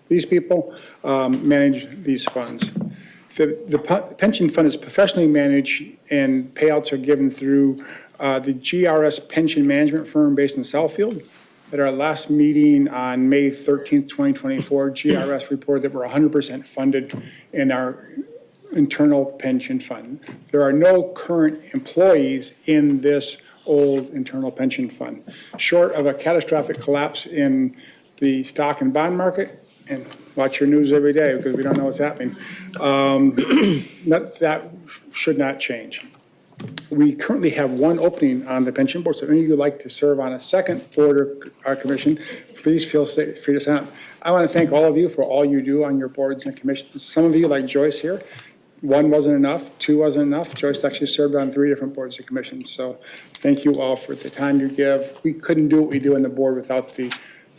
these people manage these funds. The pension fund is professionally managed, and payouts are given through the GRS pension management firm based in Southfield. At our last meeting on May 13th, 2024, GRS reported that we're 100% funded in our internal pension fund. There are no current employees in this old internal pension fund. Short of a catastrophic collapse in the stock and bond market, and watch your news every day because we don't know what's happening, that should not change. We currently have 1 opening on the pension board, so if any of you would like to serve on a second board or commission, please feel free to sign up. I want to thank all of you for all you do on your boards and commissions. Some of you, like Joyce here, 1 wasn't enough, 2 wasn't enough. Joyce actually served on 3 different boards and commissions, so thank you all for the time you give. We couldn't do what we do on the board without the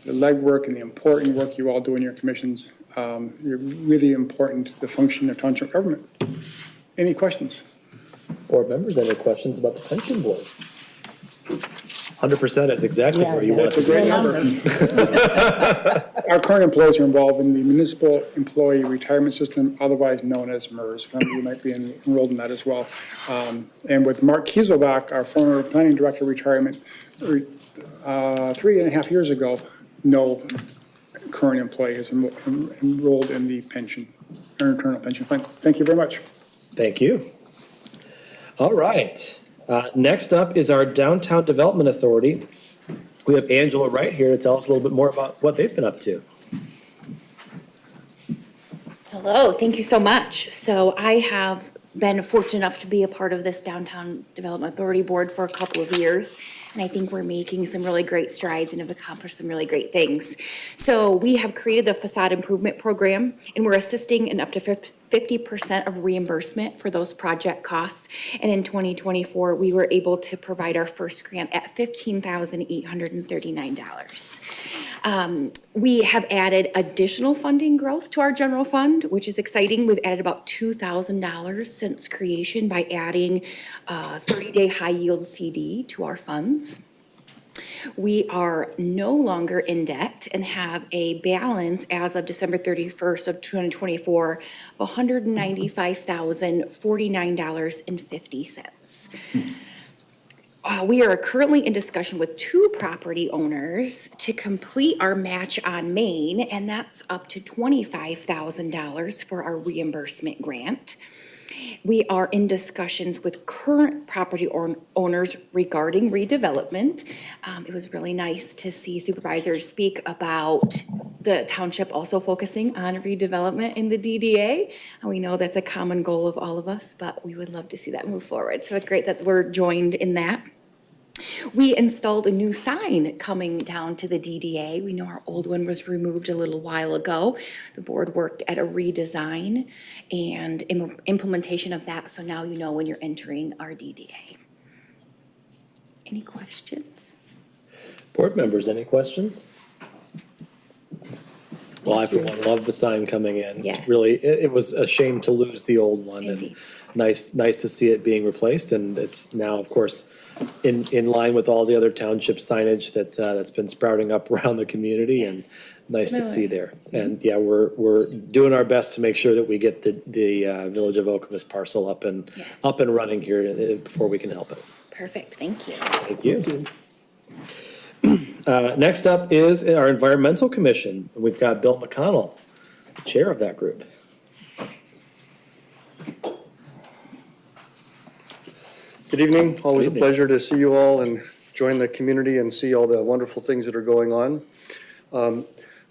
the legwork and the important work you all do in your commissions. You're really important to the function of township government. Any questions? Board members, any questions about the pension board? 100% is exactly where you want That's a to great be. number. Our current employees are involved in the municipal employee retirement system, otherwise known as MERS. Some of you might be enrolled in that as well. And with Mark Kieselbach, our former planning director retirement, 3.5 years ago, no current employee is enrolled in the pension, or internal pension fund. Thank you very much. Thank you. All right. Next up is our Downtown Development Authority. We have Angela Wright here to tell us a little bit more about what they've been up to. Hello, thank you so much. So I have been fortunate enough to be a part of this Downtown Development Authority Board for a couple of years. And I think we're making some really great strides and have accomplished some really great things. So we have created the facade improvement program, and we're assisting in up to 50% of reimbursement for those project costs. And in 2024, we were able to provide our first grant at $15,839. We have added additional funding growth to our general fund, which is exciting. We've added about $2,000 since creation by adding a 30-day high-yield CD to our funds. We are no longer in debt and have a balance as of December 31st of 2024 of $195,049.50. We are currently in discussion with 2 property owners to complete our match on Main, and that's up to $25,000 for our reimbursement grant. We are in discussions with current property owners regarding redevelopment. It was really nice to see supervisors speak about the township also focusing on redevelopment in the DDA. And we know that's a common goal of all of us, but we would love to see that move forward. So it's great that we're joined in that. We installed a new sign coming down to the DDA. We know our old one was removed a little while ago. The board worked at a redesign and implementation of that, so now you know when you're entering our DDA. Any questions? Board members, any questions? Well, I for one love the sign coming in. Yeah. It's really, it was a shame to lose the old one. And Indeed. nice to see it being replaced, and it's now, of course, in line with all the other township signage that's been sprouting up around the community, and nice to see there. And yeah, we're doing our best to make sure that we get the Village of Okemos parcel up and running here before we can help it. Perfect, thank you. Thank you. Next up is our Environmental Commission. We've got Bill McConnell, chair of that group. Good evening. Always a pleasure to see you all and join the community and see all the wonderful things that are going on.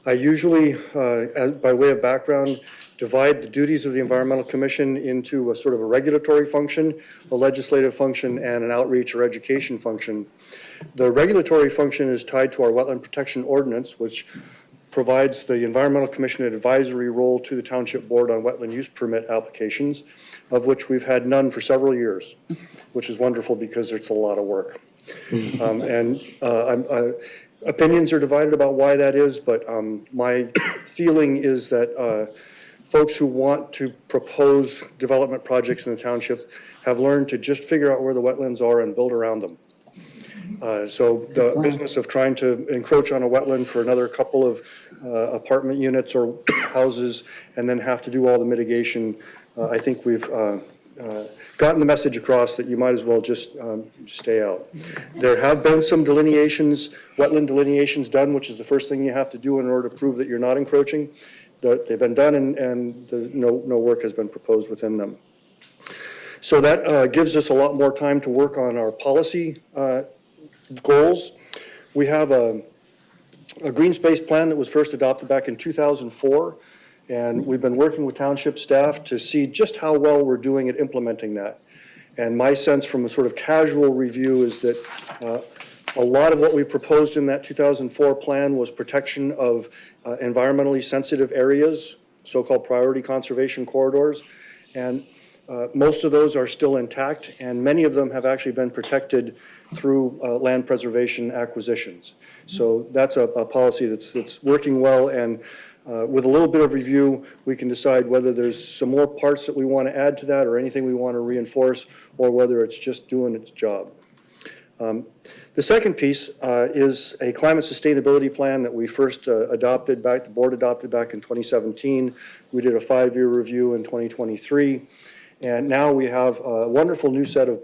I usually, by way of background, divide the duties of the Environmental Commission into a sort of a regulatory function, a legislative function, and an outreach or education function. The regulatory function is tied to our Wetland Protection Ordinance, which provides the Environmental Commission an advisory role to the Township Board on wetland use permit applications, of which we've had none for several years, which is wonderful because it's a lot of work. Opinions are divided about why that is, but my feeling is that folks who want to propose development projects in the township have learned to just figure out where the wetlands are and build around them. So the business of trying to encroach on a wetland for another couple of apartment units or houses and then have to do all the mitigation, I think we've gotten the message across that you might as well just stay out. There have been some delineations, wetland delineations done, which is the first thing you have to do in order to prove that you're not encroaching. They've been done and no work has been proposed within them. So that gives us a lot more time to work on our policy goals. We have a green space plan that was first adopted back in 2004, and we've been working with township staff to see just how well we're doing at implementing that. And my sense from a sort of casual review is that a lot of what we proposed in that 2004 plan was protection of environmentally sensitive areas, so-called priority conservation corridors. And Most of those are still intact, and many of them have actually been protected through land preservation acquisitions. So that's a policy that's working well, and with a little bit of review, we can decide whether there's some more parts that we want to add to that or anything we want to reinforce, or whether it's just doing its job. The second piece is a climate sustainability plan that we first the board adopted back in 2017. We did a 5-year review in 2023. And now we have a wonderful new set of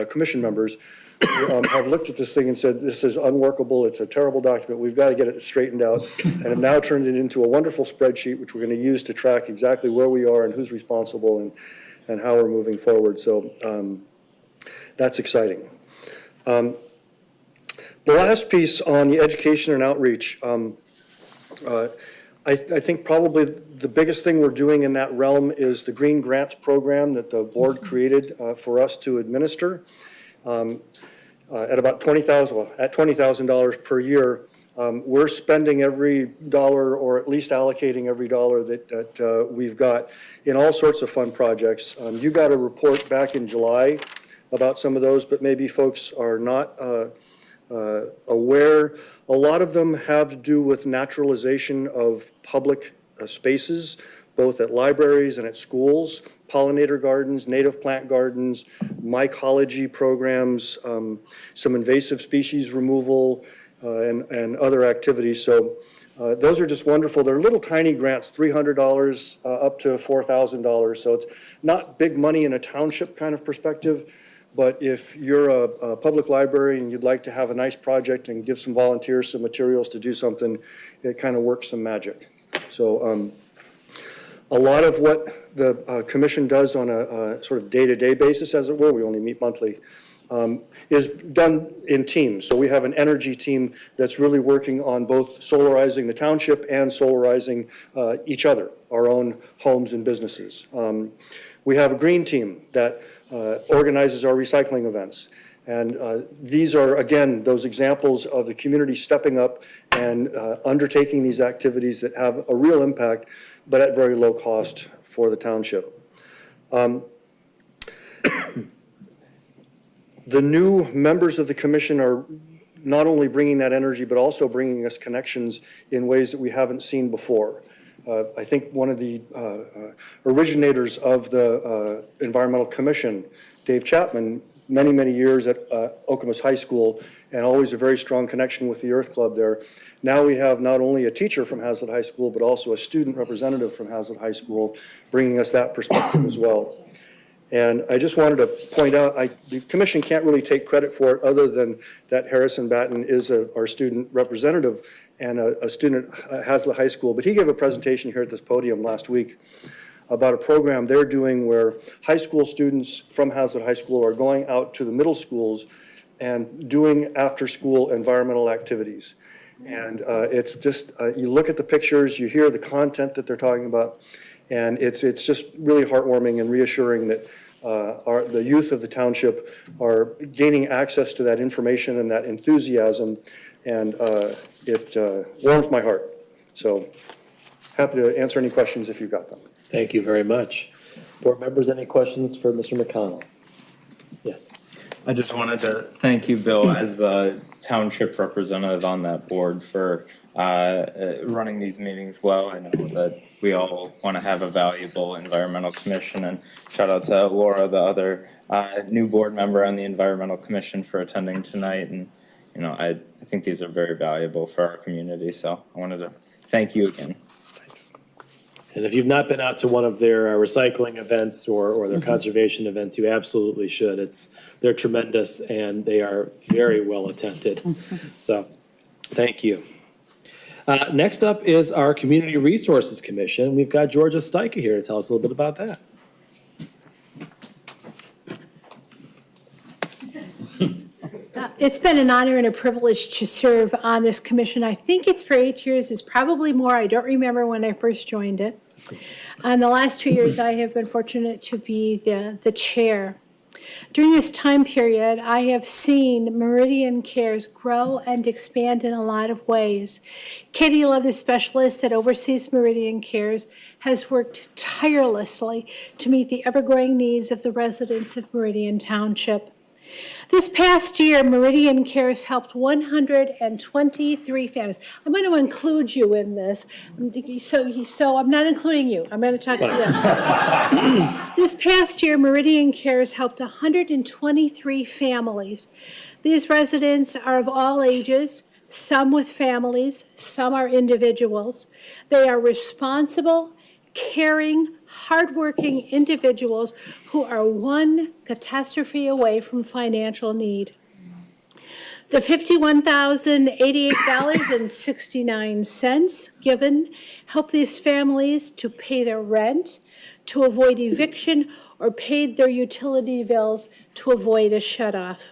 commission members who have looked at this thing and said, this is unworkable, it's a terrible document, we've got to get it straightened out, and have now turned it into a wonderful spreadsheet, which we're going to use to track exactly where we are and who's responsible and how we're moving forward. So that's exciting. The last piece on the education and outreach, I think probably the biggest thing we're doing in that realm is the Green Grants program that the board created for us to administer. At about $20,000 per year, we're spending every dollar, or at least allocating every dollar that we've got in all sorts of fun projects. You got a report back in July about some of those, but maybe folks are not aware. A lot of them have to do with naturalization of public spaces, both at libraries and at schools, pollinator gardens, native plant gardens, mycology programs, some invasive species removal, and other activities. So those are just wonderful. They're little tiny grants, $300 up to $4,000. So it's not big money in a township kind of perspective. But if you're a public library and you'd like to have a nice project and give some volunteers some materials to do something, it kind of works some magic. So a lot of what the commission does on a sort of day-to-day basis, as it were, we only meet monthly, is done in teams. So we have an energy team that's really working on both solarizing the township and solarizing each other, our own homes and businesses. We have a green team that organizes our recycling events. And these are, again, those examples of the community stepping up and undertaking these activities that have a real impact, but at very low cost for the township. The new members of the commission are not only bringing that energy, but also bringing us connections in ways that we haven't seen before. I think one of the originators of the Environmental Commission, Dave Chapman, many, many years at Okemos High School, and always a very strong connection with the Earth Club there. Now we have not only a teacher from Hazlet High School, but also a student representative from Hazlet High School, bringing us that perspective as well. And I just wanted to point out, the commission can't really take credit for it other than that Harrison Batten is our student representative and a student at Hazlet High School. But he gave a presentation here at this podium last week about a program they're doing where high school students from Hazlet High School are going out to the middle schools and doing after-school environmental activities. And it's just, you look at the pictures, you hear the content that they're talking about, and it's just really heartwarming and reassuring that the youth of the township are gaining access to that information and that enthusiasm, and it warms my heart. So happy to answer any questions if you've got them. Thank you very much. Board members, any questions for Mr. McConnell? Yes. I just wanted to thank you, Bill, as a township representative on that board for running these meetings well. I know that we all want to have a valuable environmental commission, and shout out to Laura, the other new board member on the environmental commission, for attending tonight. And you know, I think these are very valuable for our community. So I wanted to thank you again. And if you've not been out to one of their recycling events or their conservation events, you absolutely should. They're tremendous and they are very well attended. So, thank you. Next up is our Community Resources Commission. We've got Georgia Steica here to tell us a little bit about that. It's been an honor and a privilege to serve on this commission. I think it's for 8 years, it's probably more. I don't remember when I first joined it. And the last 2 years, I have been fortunate to be the chair. During this time period, I have seen Meridian Cares grow and expand in a lot of ways. Katie Love, the specialist that oversees Meridian Cares, has worked tirelessly to meet the ever-growing needs of the residents of Meridian Township. This past year, Meridian Cares helped 123 families. I'm going to include you in this, so I'm not including you. I'm going to talk to them. This past year, Meridian Cares helped 123 families. These residents are of all ages, some with families, some are individuals. They are responsible, caring, hardworking individuals who are one catastrophe away from financial need. The $51,088.69 given help these families to pay their rent, to avoid eviction, or paid their utility bills to avoid a shutoff.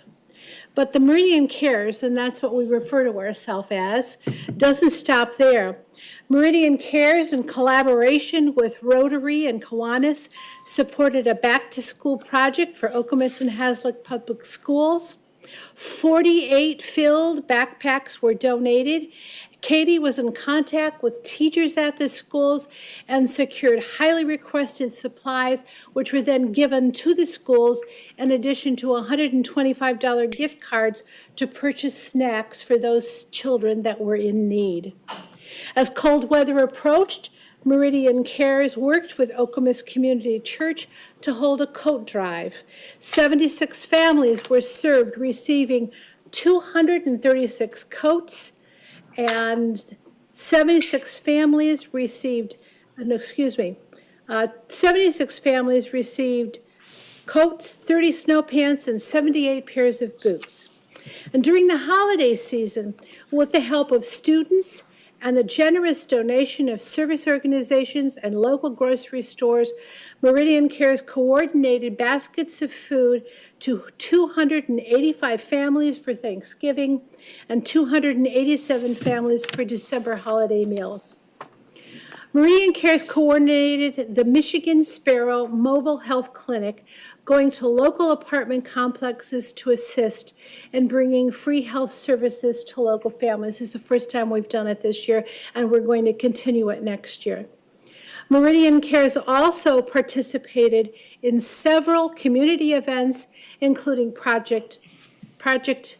But the Meridian Cares, and that's what we refer to ourselves as, doesn't stop there. Meridian Cares, in collaboration with Rotary and Kiwanis, supported a back-to-school project for Okemos and Haslet Public Schools. 48 filled backpacks were donated. Katie was in contact with teachers at the schools and secured highly requested supplies, which were then given to the schools, in addition to $125 gift cards to purchase snacks for those children that were in need. As cold weather approached, Meridian Cares worked with Okemos Community Church to hold a coat drive. 76 families were served, receiving 236 coats, and 76 families received coats, 30 snow pants, and 78 pairs of boots. And during the holiday season, with the help of students and the generous donation of service organizations and local grocery stores, Meridian Cares coordinated baskets of food to 285 families for Thanksgiving and 287 families for December holiday meals. Meridian Cares coordinated the Michigan Sparrow Mobile Health Clinic, going to local apartment complexes to assist in bringing free health services to local families. This is the first time we've done it this year, and we're going to continue it next year. Meridian Cares also participated in several community events, including Project PAC,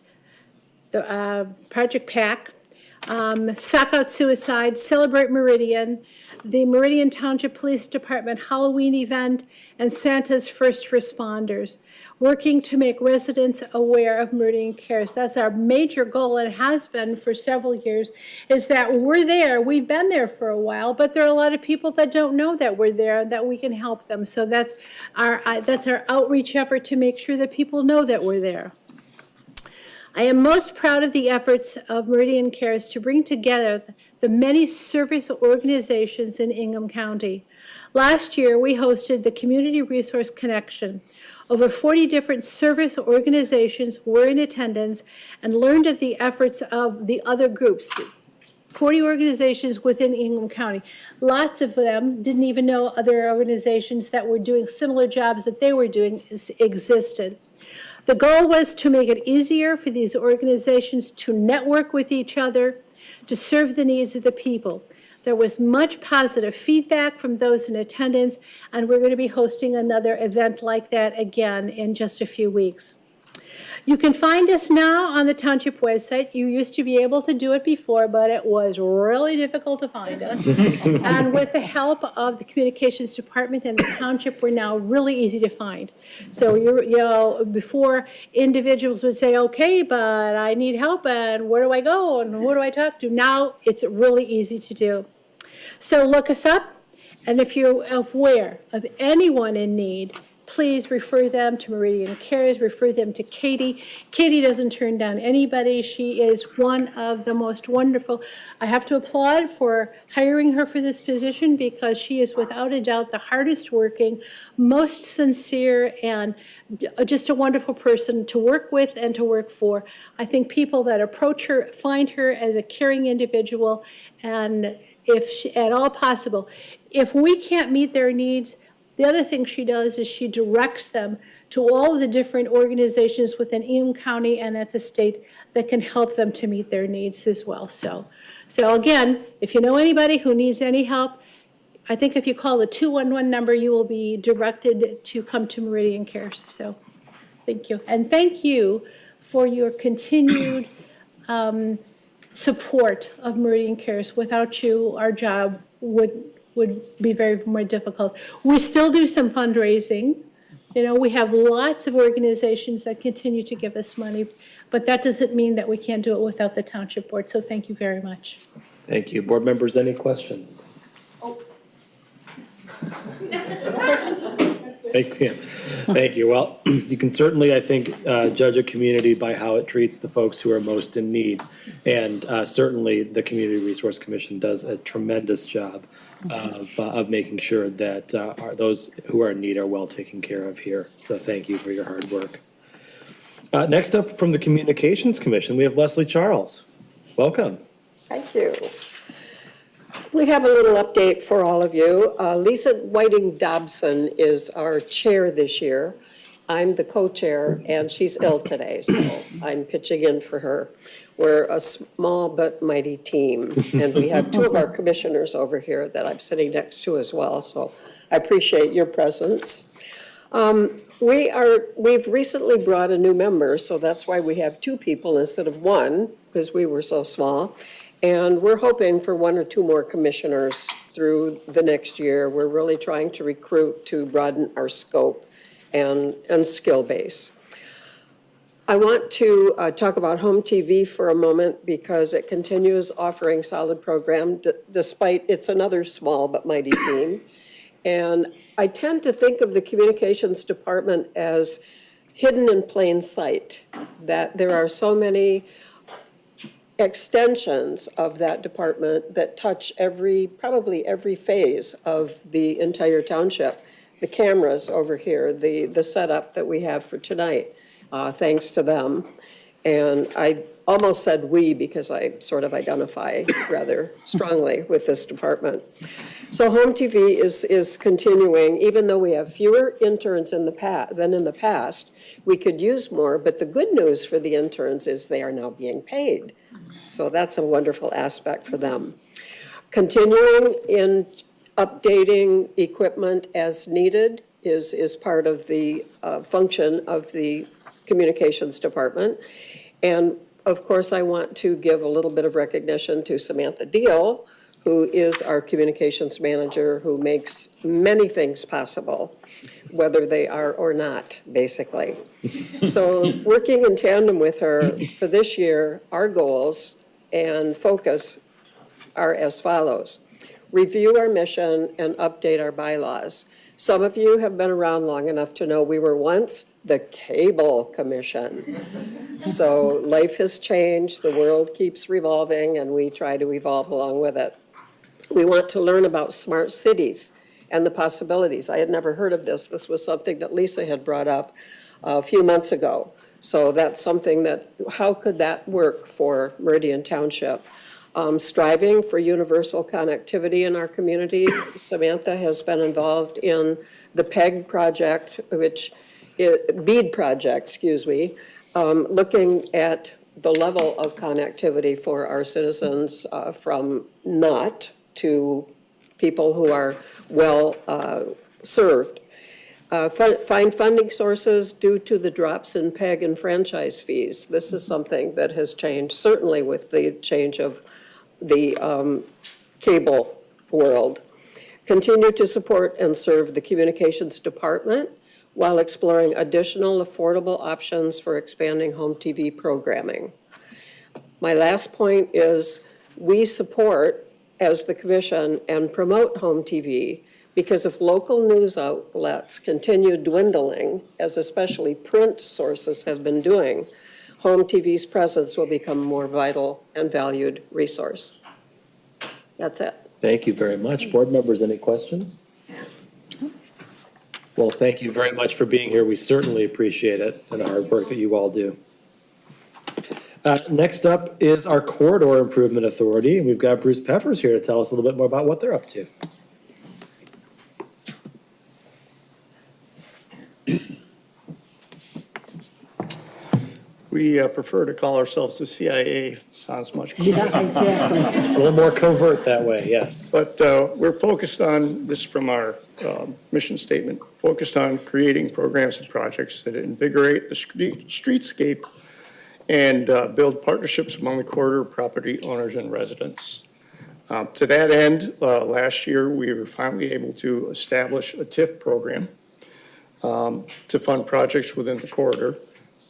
Sock Out Suicide, Celebrate Meridian, the Meridian Township Police Department Halloween event, and Santa's First Responders, working to make residents aware of Meridian Cares. That's our major goal, and has been for several years, is that we're there. We've been there for a while, but there are a lot of people that don't know that we're there, that we can help them. So that's our outreach effort, to make sure that people know that we're there. I am most proud of the efforts of Meridian Cares to bring together the many service organizations in Ingham County. Last year, we hosted the Community Resource Connection. Over 40 different service organizations were in attendance and learned of the efforts of the other groups, 40 organizations within Ingham County. Lots of them didn't even know other organizations that were doing similar jobs that they were doing existed. The goal was to make it easier for these organizations to network with each other, to serve the needs of the people. There was much positive feedback from those in attendance, and we're going to be hosting another event like that again in just a few weeks. You can find us now on the township website. You used to be able to do it before, but it was really difficult to find us. And with the help of the communications department and the township, we're now really easy to find. So before individuals would say, okay, but I need help, and where do I go, and who do I talk to? Now it's really easy to do. So look us up, and if you're aware of anyone in need, please refer them to Meridian Cares, refer them to Katie. Katie doesn't turn down anybody. She is one of the most wonderful. I have to applaud for hiring her for this position, because she is without a doubt the hardest working, most sincere, and just a wonderful person to work with and to work for. I think people that approach her find her as a caring individual, and if at all possible, if we can't meet their needs, The other thing she does is she directs them to all of the different organizations within Eaton County and at the state that can help them to meet their needs as well. So again, if you know anybody who needs any help, I think if you call the 211 number, you will be directed to come to Meridian Cares. So thank you. And thank you for your continued support of Meridian Cares. Without you, our job would be very more difficult. We still do some fundraising. You know, we have lots of organizations that continue to give us money, but that doesn't mean that we can't do it without the Township Board. So thank you very much. Thank you. Board members, any questions? Thank you. Thank you. Well, you can certainly, I think, judge a community by how it treats the folks who are most in need. And certainly, the Community Resource Commission does a tremendous job of making sure that those who are in need are well taken care of here. So thank you for your hard work. Next up from the Communications Commission, we have Leslie Charles. Welcome. Thank you. We have a little update for all of you. Lisa Whiting Dobson is our chair this year. I'm the co-chair, and she's ill today, so I'm pitching in for her. We're a small but mighty team, and we have two of our commissioners over here that I'm sitting next to as well, so I appreciate your presence. We've recently brought a new member, so that's why we have two people instead of one, because we were so small. And we're hoping for one or two more commissioners through the next year. We're really trying to recruit to broaden our scope and skill base. I want to talk about home TV for a moment because it continues offering solid program despite it's another small but mighty team. And I tend to think of the communications department as hidden in plain sight, that there are so many extensions of that department that touch probably every phase of the entire township. The cameras over here, the setup that we have for tonight, thanks to them. And I almost said we because I sort of identify rather strongly with this department. So home TV is continuing, even though we have fewer interns than in the past. We could use more, but the good news for the interns is they are now being paid. So that's a wonderful aspect for them. Continuing in updating equipment as needed is part of the function of the communications department. And of course, I want to give a little bit of recognition to Samantha Deal, who is our communications manager, who makes many things possible, whether they are or not, basically. So working in tandem with her for this year, our goals and focus are as follows. Review our mission and update our bylaws. Some of you have been around long enough to know we were once the Cable Commission. So life has changed, the world keeps revolving, and we try to evolve along with it. We want to learn about smart cities and the possibilities. I had never heard of this. This was something that Lisa had brought up a few months ago. So that's something that, how could that work for Meridian Township? Striving for universal connectivity in our community. Samantha has been involved in the PEG project, BEAD project, looking at the level of connectivity for our citizens from not to people who are well served. Find funding sources due to the drops in PEG and franchise fees. This is something that has changed, certainly with the change of the cable world. Continue to support and serve the communications department while exploring additional affordable options for expanding home TV programming. My last point is we support, as the commission, and promote home TV because if local news outlets continue dwindling, as especially print sources have been doing, home TV's presence will become a more vital and valued resource. That's it. Thank you very much. Board members, any questions? Well, thank you very much for being here. We certainly appreciate it and the hard work that you all do. Next up is our Corridor Improvement Authority, and we've got Bruce Peffers here to tell us a little bit more about what they're up to. We prefer to call ourselves the CIA. Sounds much cooler. Yeah, exactly. A little more covert that way, yes. But we're focused on, this from our mission statement, focused on creating programs and projects that invigorate the streetscape and build partnerships among the corridor property owners and residents. To that end, last year, we were finally able to establish a TIF program to fund projects within the corridor.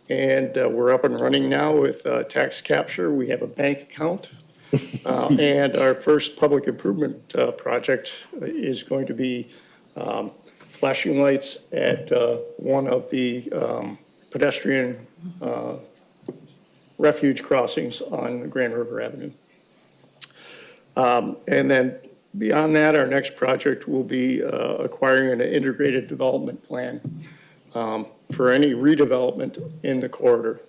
And we're up and running now with tax capture. We have a bank account. And our first public improvement project is going to be flashing lights at one of the pedestrian refuge crossings on Grand River Avenue. And then beyond that, our next project will be acquiring an integrated development plan for any redevelopment in the corridor.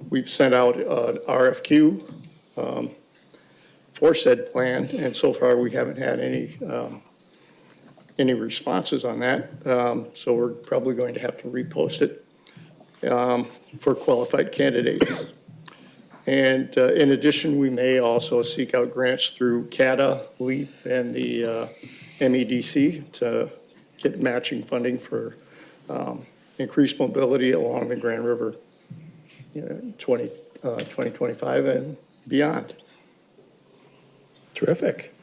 We've sent out an RFQ for said plan, and so far we haven't had any responses on that. So we're probably going to have to repost it for qualified candidates. And in addition, we may also seek out grants through CATA, LEAP, and the MEDC to get matching funding for increased mobility along the Grand River 2025 and beyond. Terrific.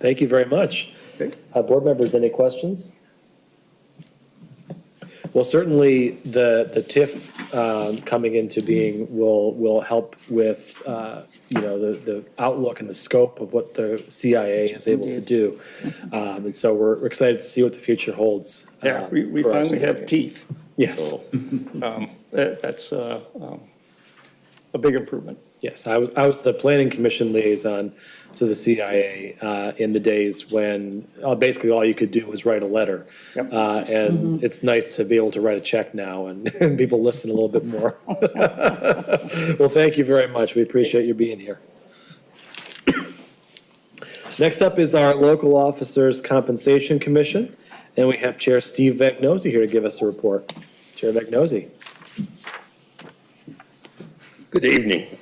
Thank you very much. Okay. Board members, any questions? Well, certainly the TIF coming into being will help with, the outlook and the scope of what the CIA is able to do. And so we're excited to see what the future holds. Yeah, we for our finally schools. have teeth. Yes. So, that's a big improvement. Yes, I was the planning commission liaison to the CIA in the days when basically all you could do was write a letter. Yep. And it's nice to be able to write a check now and people listen a little bit more. Well, thank you very much. We appreciate you being here. Next up is our local officers compensation commission. And we have Chair Steve Vagnosi here to give us a report. Chair Vagnosi. Good evening.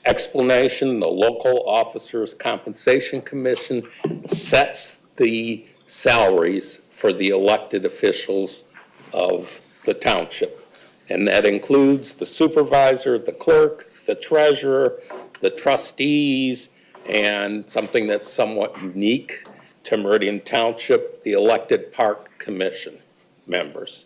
Explanation, the Local Officers Compensation Commission sets the salaries for the elected officials of the township. And that includes the supervisor, the clerk, the treasurer, the trustees, and something that's somewhat unique to Meridian Township, the elected park commission members.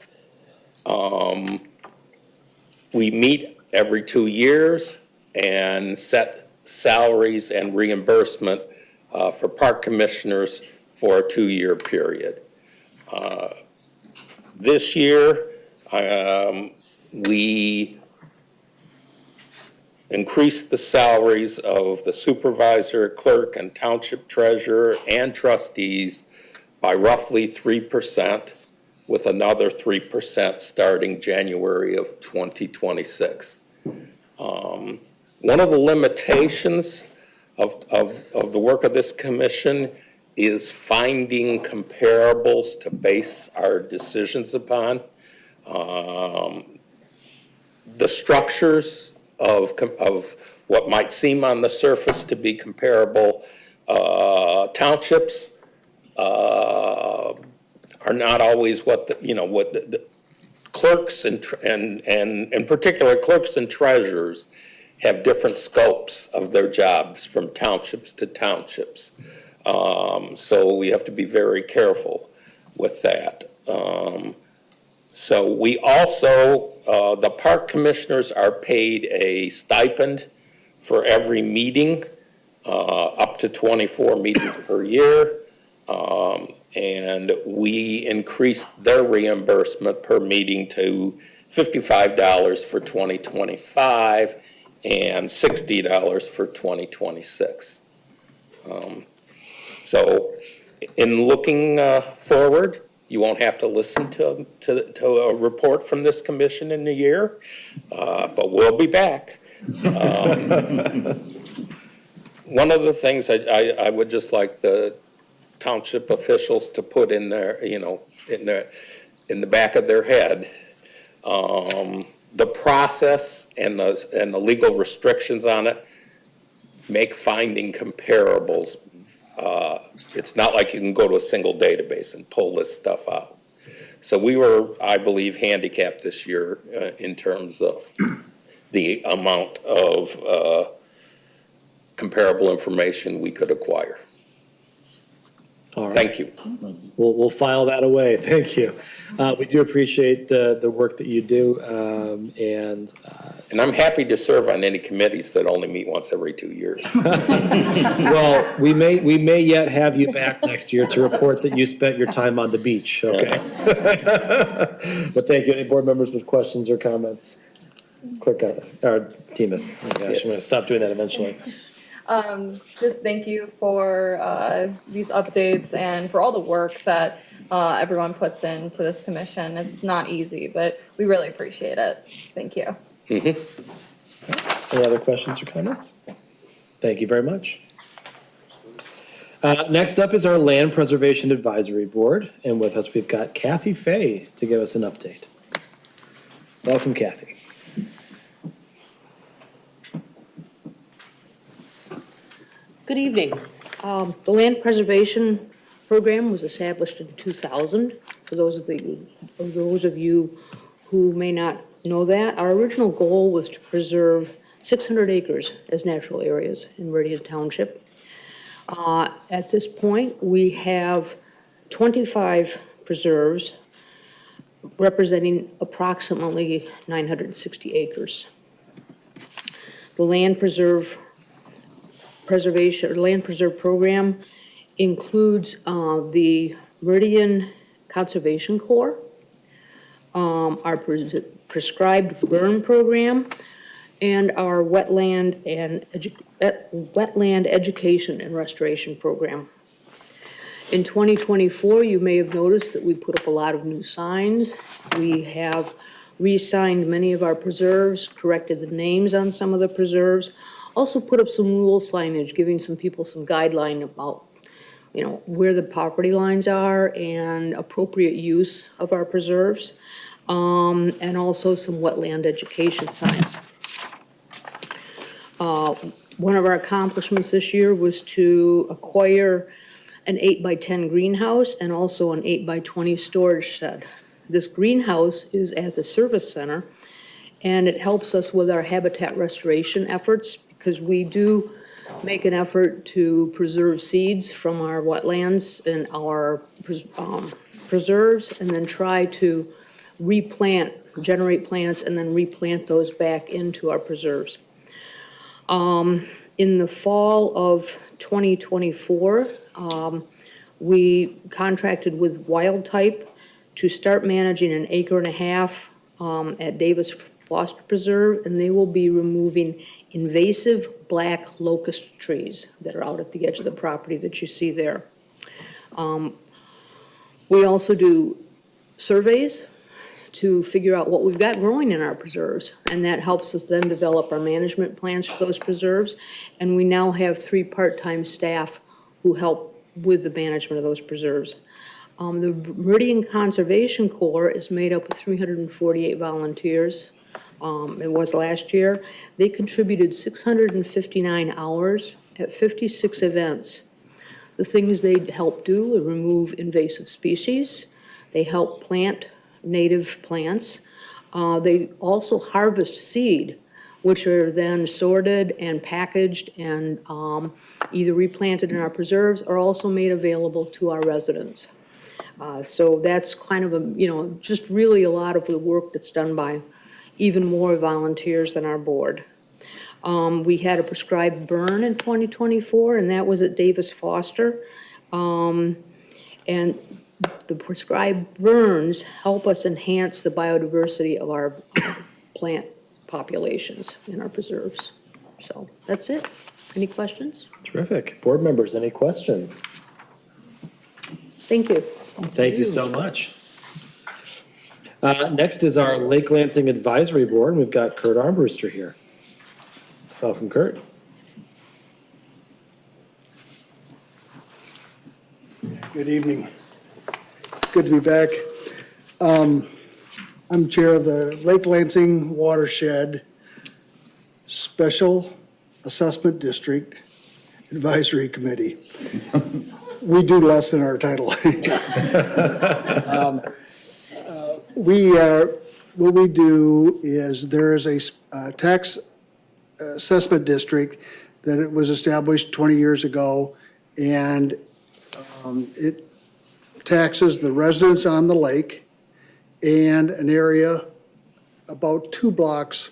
We meet every 2 years and set salaries and reimbursement for park commissioners for a 2-year period. This year, we increased the salaries of the supervisor, clerk, and township treasurer and trustees by roughly 3%, with another 3% starting January of 2026. One of the limitations of the work of this commission is finding comparables to base our decisions upon. The structures of what might seem on the surface to be comparable townships are not always what the clerks and in particular clerks and treasurers have different scopes of their jobs from townships to townships. So we have to be very careful with that. So we also, the park commissioners are paid a stipend for every meeting, up to 24 meetings per year. And we increased their reimbursement per meeting to $55 for 2025 and $60 for 2026. So in looking forward, you won't have to listen to a report from this commission in a year, but we'll be back. One of the things I would just like the township officials to put in their, in the back of their head, the process and the legal restrictions on it make finding comparables. It's not like you can go to a single database and pull this stuff out. So we were, I believe, handicapped this year in terms of the amount of comparable information we could acquire. All right. Thank you. We'll file that away. Thank you. We do appreciate the work that you do, and I'm happy to serve on any committees that only meet once every 2 years. well, we may yet have you back next year to report that you spent your time on the beach, okay? But thank you. Any board members with questions or comments? Clerk, or Demas. Oh my gosh, I'm gonna stop doing that eventually. Just thank you for these updates and for all the work that everyone puts into this commission. It's not easy, but we really appreciate it. Thank you. Any other questions or comments? Thank you very much. Next up is our Land Preservation Advisory Board, and with us we've got Kathy Fay to give us an update. Welcome, Kathy. Good evening. The Land Preservation Program was established in 2000. For those of you who may not know that, our original goal was to preserve 600 acres as natural areas in Meridian Township. At this point, we have 25 preserves representing approximately 960 acres. The Land Preserve Program includes the Meridian Conservation Corps, our prescribed burn program, and our wetland education and restoration program. In 2024, you may have noticed that we put up a lot of new signs. We have re-signed many of our preserves, corrected the names on some of the preserves, also put up some rule signage, giving some people some guideline about, where the property lines are and appropriate use of our preserves, and also some wetland education signs. One of our accomplishments this year was to acquire an 8x10 greenhouse and also an 8x20 storage shed. This greenhouse is at the service center, and it helps us with our habitat restoration efforts, because we do make an effort to preserve seeds from our wetlands and our preserves, and then try to generate plants, and then replant those back into our preserves. In the fall of 2024, we contracted with Wild Type to start managing an 1.5 acres at Davis Foster Preserve, and they will be removing invasive black locust trees that are out at the edge of the property that you see there. We also do surveys to figure out what we've got growing in our preserves, and that helps us then develop our management plans for those preserves. And we now have 3 part-time staff who help with the management of those preserves. The Meridian Conservation Corps is made up of 348 volunteers. It was last year. They contributed 659 hours at 56 events. The things they help do are remove invasive species. They help plant native plants. They also harvest seed, which are then sorted and packaged and either replanted in our preserves or also made available to our residents. So that's kind of just really a lot of the work that's done by even more volunteers than our board. We had a prescribed burn in 2024, and that was at Davis Foster. And the prescribed burns help us enhance the biodiversity of our plant populations in our preserves. So that's it. Any questions? Terrific. Board members, any questions? Thank you. Thank you so much. Next is our Lake Lansing Advisory Board. We've got Kurt Armbruster here. Welcome, Kurt. Good evening. Good to be back. I'm chair of the Lake Lansing Watershed Special Assessment District Advisory Committee. We do less than our title. What we do is there is a tax assessment district that it was established 20 years ago, and it taxes the residents on the lake and an area about 2 blocks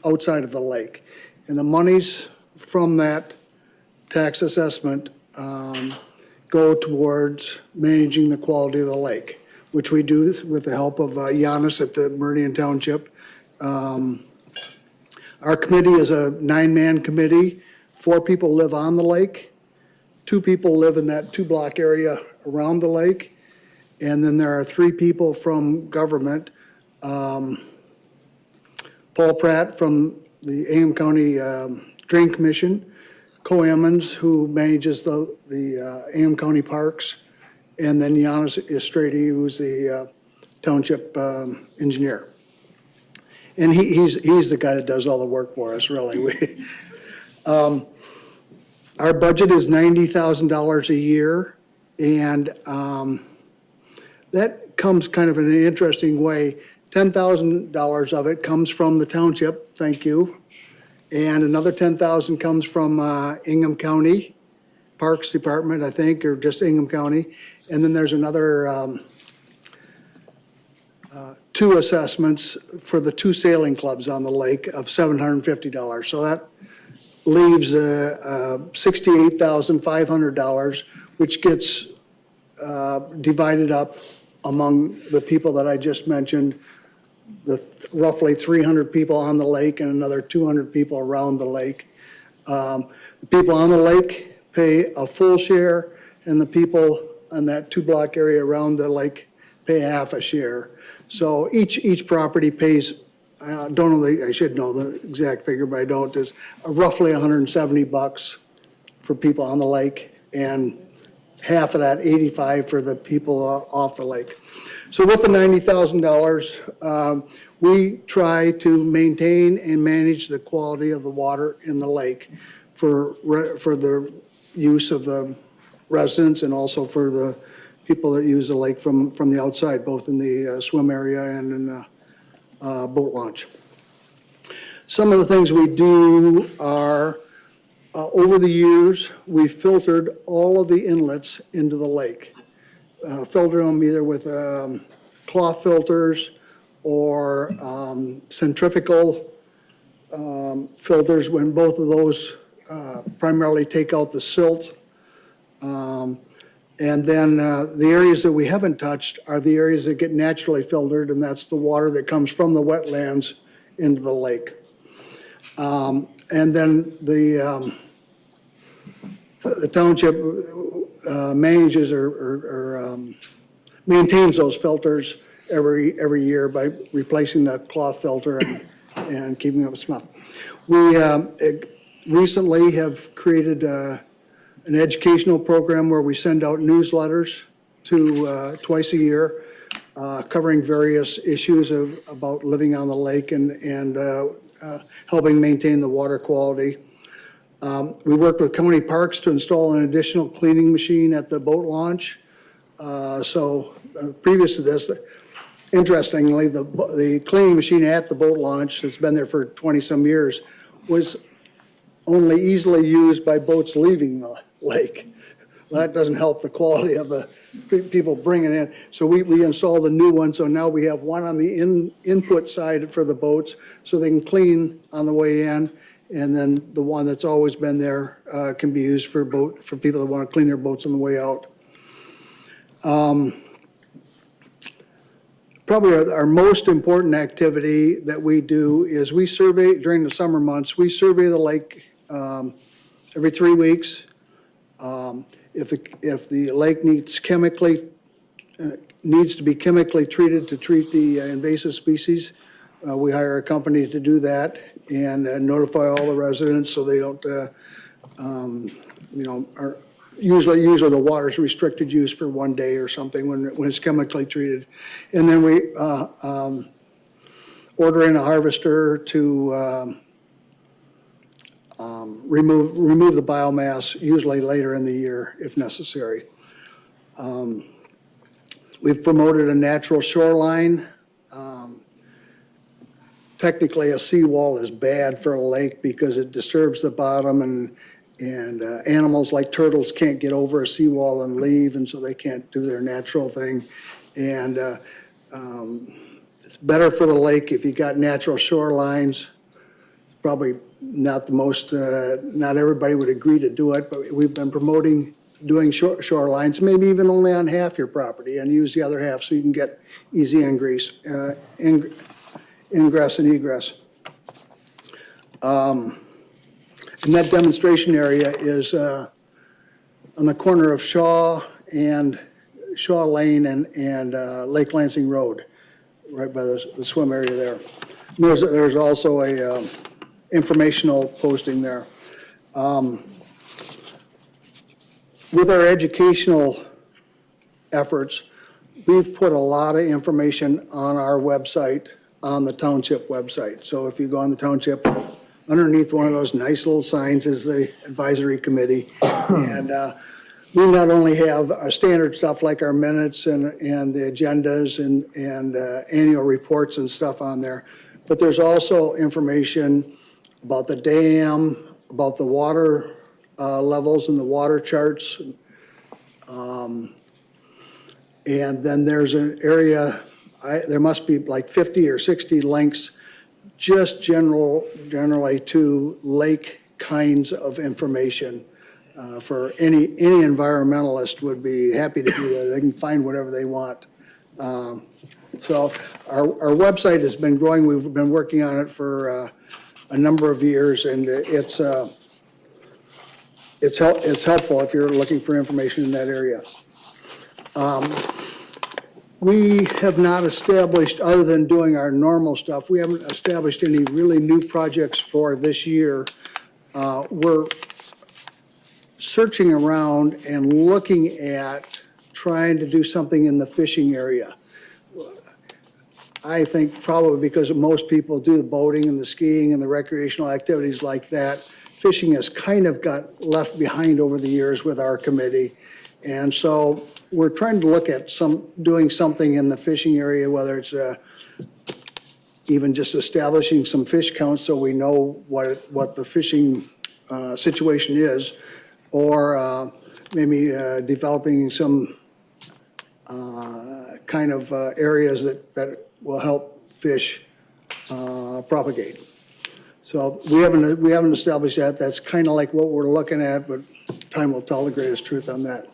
outside of the lake. And the monies from that tax assessment go towards managing the quality of the lake, which we do with the help of Giannis at the Meridian Township. Our committee is a 9-man committee. 4 people live on the lake. 2 people live in that 2-block area around the lake. And then there are 3 people from government. Paul Pratt from the Ingham County Drain Commission, Co Emmons, who manages the Ingham County Parks, and then Giannis Estradi, who's the township engineer. And he's the guy that does all the work for us, really. Our budget is $90,000 a year, and that comes kind of in an interesting way. $10,000 of it comes from the township, thank you, and another $10,000 comes from Ingham County Parks Department, I think, or just Ingham County, and then there's another 2 assessments for the 2 sailing clubs on the lake of $750. So that leaves $68,500, which gets divided up among the people that I just mentioned, the roughly 300 people on the lake and another 200 people around the lake. The people on the lake pay a full share, and the people in that 2-block area around the lake pay half a share. So each property pays, I should know the exact figure, but I don't, is roughly $170 for people on the lake, and half of that, $85 for the people off the lake. So with the $90,000, we try to maintain and manage the quality of the water in the lake for the use of the residents and also for the people that use the lake from the outside, both in the swim area and in the boat launch. Some of the things we do are, over the years, we filtered all of the inlets into the lake. Filtered them either with cloth filters or centrifugal filters, when both of those primarily take out the silt. And then the areas that we haven't touched are the areas that get naturally filtered, and that's the water that comes from the wetlands into the lake. And then the township manages or maintains those filters every year by replacing the cloth filter and keeping up smell. We recently have created an educational program where we send out newsletters to twice a year, covering various issues about living on the lake and helping maintain the water quality. We worked with county parks to install an additional cleaning machine at the boat launch. Previous to this, interestingly, the cleaning machine at the boat launch that's been there for 20-some years was only easily used by boats leaving the lake. Well, that doesn't help the quality of the people bringing in. So we installed a new one, so now we have one on the input side for the boats, so they can clean on the way in, and then the one that's always been there can be used for people that want to clean their boats on the way out. Probably our most important activity that we do is we survey, during the summer months, we survey the lake every 3 weeks. If the lake needs to be chemically treated to treat the invasive species, we hire a company to do that and notify all the residents so they don't, usually the water's restricted use for 1 day or something when it's chemically treated. And then we ordering a harvester to remove the biomass, usually later in the year if necessary. We've promoted a natural shoreline. Technically, a seawall is bad for a lake because it disturbs the bottom, and animals like turtles can't get over a seawall and leave, and so they can't do their natural thing. And it's better for the lake if you got natural shorelines. It's probably not the most, not everybody would agree to do it, but we've been promoting doing shorelines, maybe even only on half your property, and use the other half so you can get easy ingress and egress. And that demonstration area is on the corner of Shaw Lane and Lake Lansing Road, right by the swim area there. There's also a informational posting there. With our educational efforts, we've put a lot of information on our website, on the township website. So if you go on the township, underneath one of those nice little signs is the advisory committee. And we not only have our standard stuff like our minutes and the agendas and annual reports and stuff on there, but there's also information about the dam, about the water levels and the water charts. And then there's an area, there must be like 50 or 60 links just generally to lake kinds of information. For any environmentalist would be happy to do that. They can find whatever they want. So our website has been growing. We've been working on it for a number of years, and it's helpful if you're looking for information in that area. We have not established, other than doing our normal stuff, we haven't established any really new projects for this year. We're searching around and looking at trying to do something in the fishing area. I think probably because most people do the boating and the skiing and the recreational activities like that, fishing has kind of got left behind over the years with our committee. And so we're trying to look at doing something in the fishing area, whether it's even just establishing some fish counts so we know what the fishing situation is, or maybe developing some kind of areas that will help fish propagate. So we haven't established that. That's kind of like what we're looking at, but time will tell the greatest truth on that.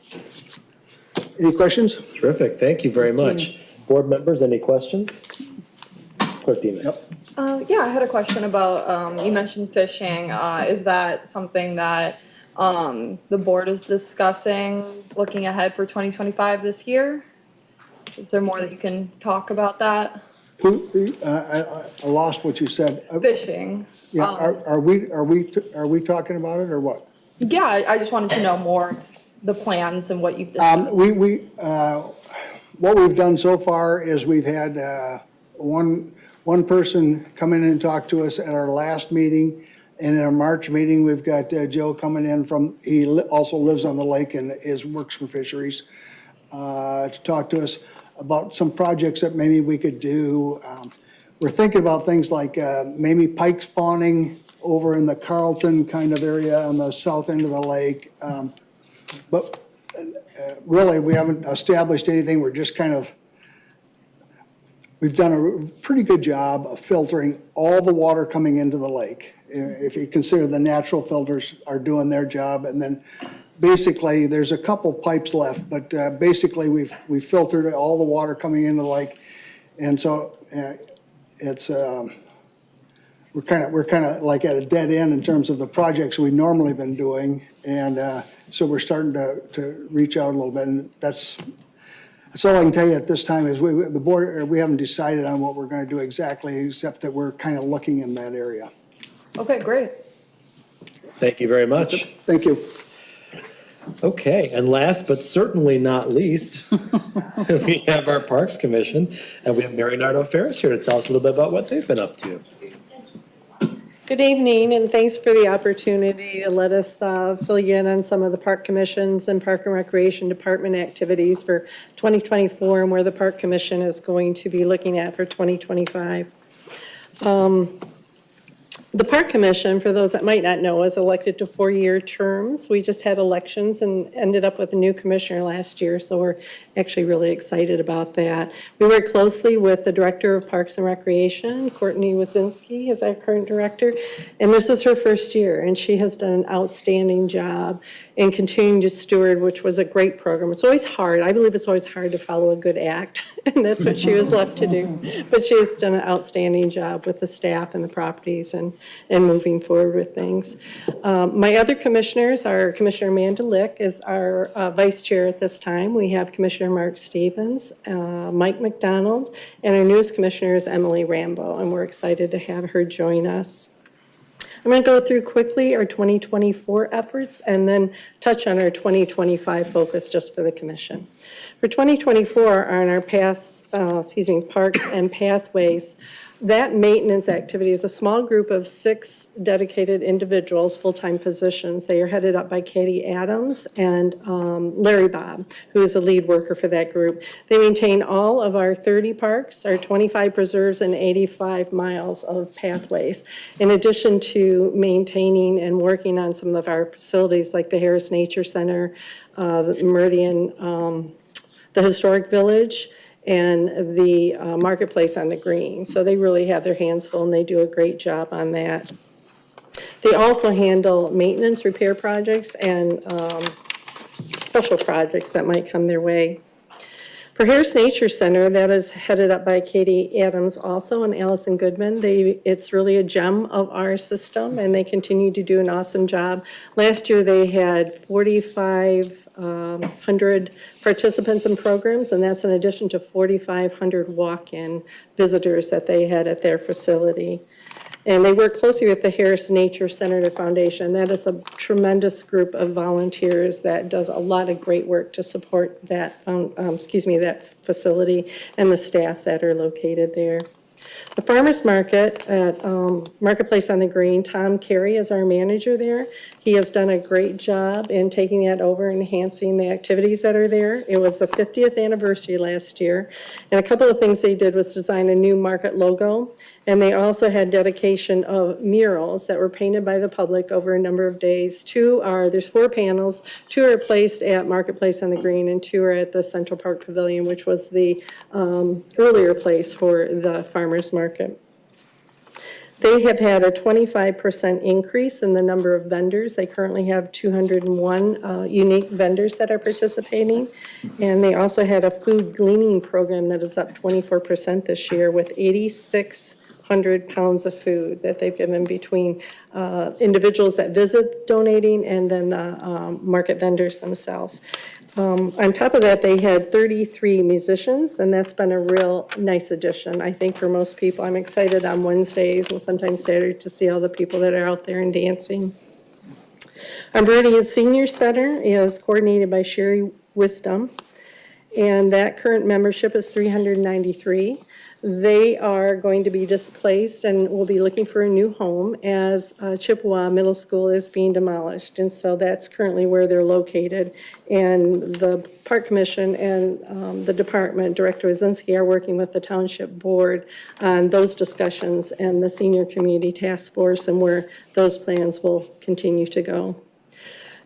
Any questions? Terrific, thank you very much. Board members, any questions? Clerk Demas. Yeah, I had a question about, you mentioned fishing. Is that something that the board is discussing, looking ahead for 2025 this year? Is there more that you can talk about that? I lost what you said. Fishing. Yeah, are we talking about it or what? Yeah, I just wanted to know more of the plans and what you've discussed. What we've done so far is we've had one person come in and talk to us at our last meeting, and in our March meeting, we've got Joe coming in he also lives on the lake and works for fisheries, to talk to us about some projects that maybe we could do. We're thinking about things like maybe pike spawning over in the Carlton kind of area on the south end of the lake. But really, we haven't established anything. We're just we've done a pretty good job of filtering all the water coming into the lake. If you consider the natural filters are doing their job, and then basically there's a couple pipes left, but basically we've filtered all the water coming into the lake, and so it's we're kind of like at a dead end in terms of the projects we've normally been doing, and so we're starting to reach out a little bit, and that's all I can tell you at this time is the board, we haven't decided on what we're going to do exactly, except that we're kind of looking in that area. Okay, great. Thank you very much. Thank you. Okay, and last but certainly not least, we have our Parks Commission, and we have Mary Nardo Ferris here to tell us a little bit about what they've been up to. Good evening, and thanks for the opportunity to let us fill you in on some of the Park Commission's and Park and Recreation Department activities for 2024 and where the Park Commission is going to be looking at for 2025. The Park Commission, for those that might not know, is elected to 4-year terms. We just had elections and ended up with a new commissioner last year, so we're actually really excited about that. We work closely with the Director of Parks and Recreation, Courtney Wazinski is our current director, and this is her first year, and she has done an outstanding job in continuing to steward, which was a great program. It's always hard. I believe it's always hard to follow a good act, and that's what she was left to do. But she has done an outstanding job with the staff and the properties and moving forward with things. My other commissioners are Commissioner Amanda Lick is our vice chair at this time. We have Commissioner Mark Stevens, Mike McDonald, and our newest commissioner is Emily Rambo, and we're excited to have her join us. I'm going to go through quickly our 2024 efforts and then touch on our 2025 focus just for the commission. For 2024 on our parks and pathways, that maintenance activity is a small group of 6 dedicated individuals, full-time positions. They are headed up by Katie Adams and Larry Bob, who is the lead worker for that group. They maintain all of our 30 parks, our 25 preserves, and 85 miles of pathways, in addition to maintaining and working on some of our facilities like the Harris Nature Center, the Meridian, the Historic Village, and the marketplace on the green. So they really have their hands full, and they do a great job on that. They also handle maintenance, repair projects, and special projects that might come their way. For Harris Nature Center, that is headed up by Katie Adams also and Allison Goodman. It's really a gem of our system, and they continue to do an awesome job. Last year, they had 4,500 participants in programs, and that's in addition to 4,500 walk-in visitors that they had at their facility. And they work closely with the Harris Nature Center Foundation. That is a tremendous group of volunteers that does a lot of great work to support that, that facility and the staff that are located there. The farmers market at Marketplace on the Green, Tom Carey is our manager there. He has done a great job in taking that over, enhancing the activities that are there. It was the 50th anniversary last year, and a couple of things they did was design a new market logo, and they also had dedication of murals that were painted by the public over a number of days. There's 4 panels, 2 are placed at Marketplace on the Green, and 2 are at the Central Park Pavilion, which was the earlier place for the farmers market. They have had a 25% increase in the number of vendors. They currently have 201 unique vendors that are participating. And they also had a food gleaning program that is up 24% this year with 8,600 pounds of food that they've given between individuals that visit donating and then the market vendors themselves. On top of that, they had 33 musicians, and that's been a real nice addition, I think, for most people. I'm excited on Wednesdays and sometimes Saturday to see all the people that are out there and dancing. Our Meridian Senior Center is coordinated by Sherry Wisdom, and that current membership is 393. They are going to be displaced and will be looking for a new home as Chippewa Middle School is being demolished. And so that's currently where they're located. And the Park Commission and the department, Director Wazinski, are working with the Township Board on those discussions and the Senior Community Task Force and where those plans will continue to go.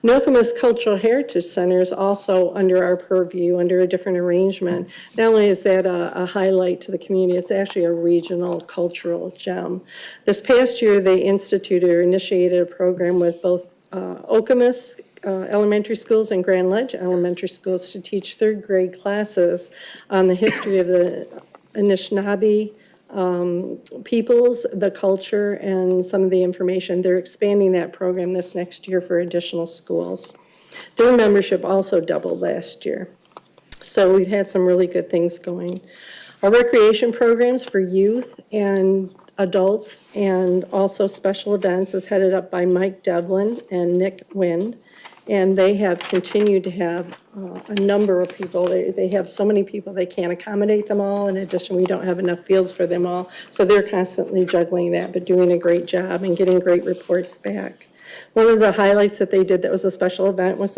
Nokomis Cultural Heritage Center is also under our purview, under a different arrangement. Not only is that a highlight to the community, it's actually a regional cultural gem. This past year, they instituted or initiated a program with both Nokomis elementary schools and Grand Ledge elementary schools to teach 3rd grade classes on the history of the Anishinaabe peoples, the culture, and some of the information. They're expanding that program this next year for additional schools. Their membership also doubled last year. So we've had some really good things going. Our recreation programs for youth and adults and also special events is headed up by Mike Devlin and Nick Wind. And they have continued to have a number of people. They have so many people, they can't accommodate them all. In addition, we don't have enough fields for them all. So they're constantly juggling that, but doing a great job and getting great reports back. One of the highlights that they did that was a special event was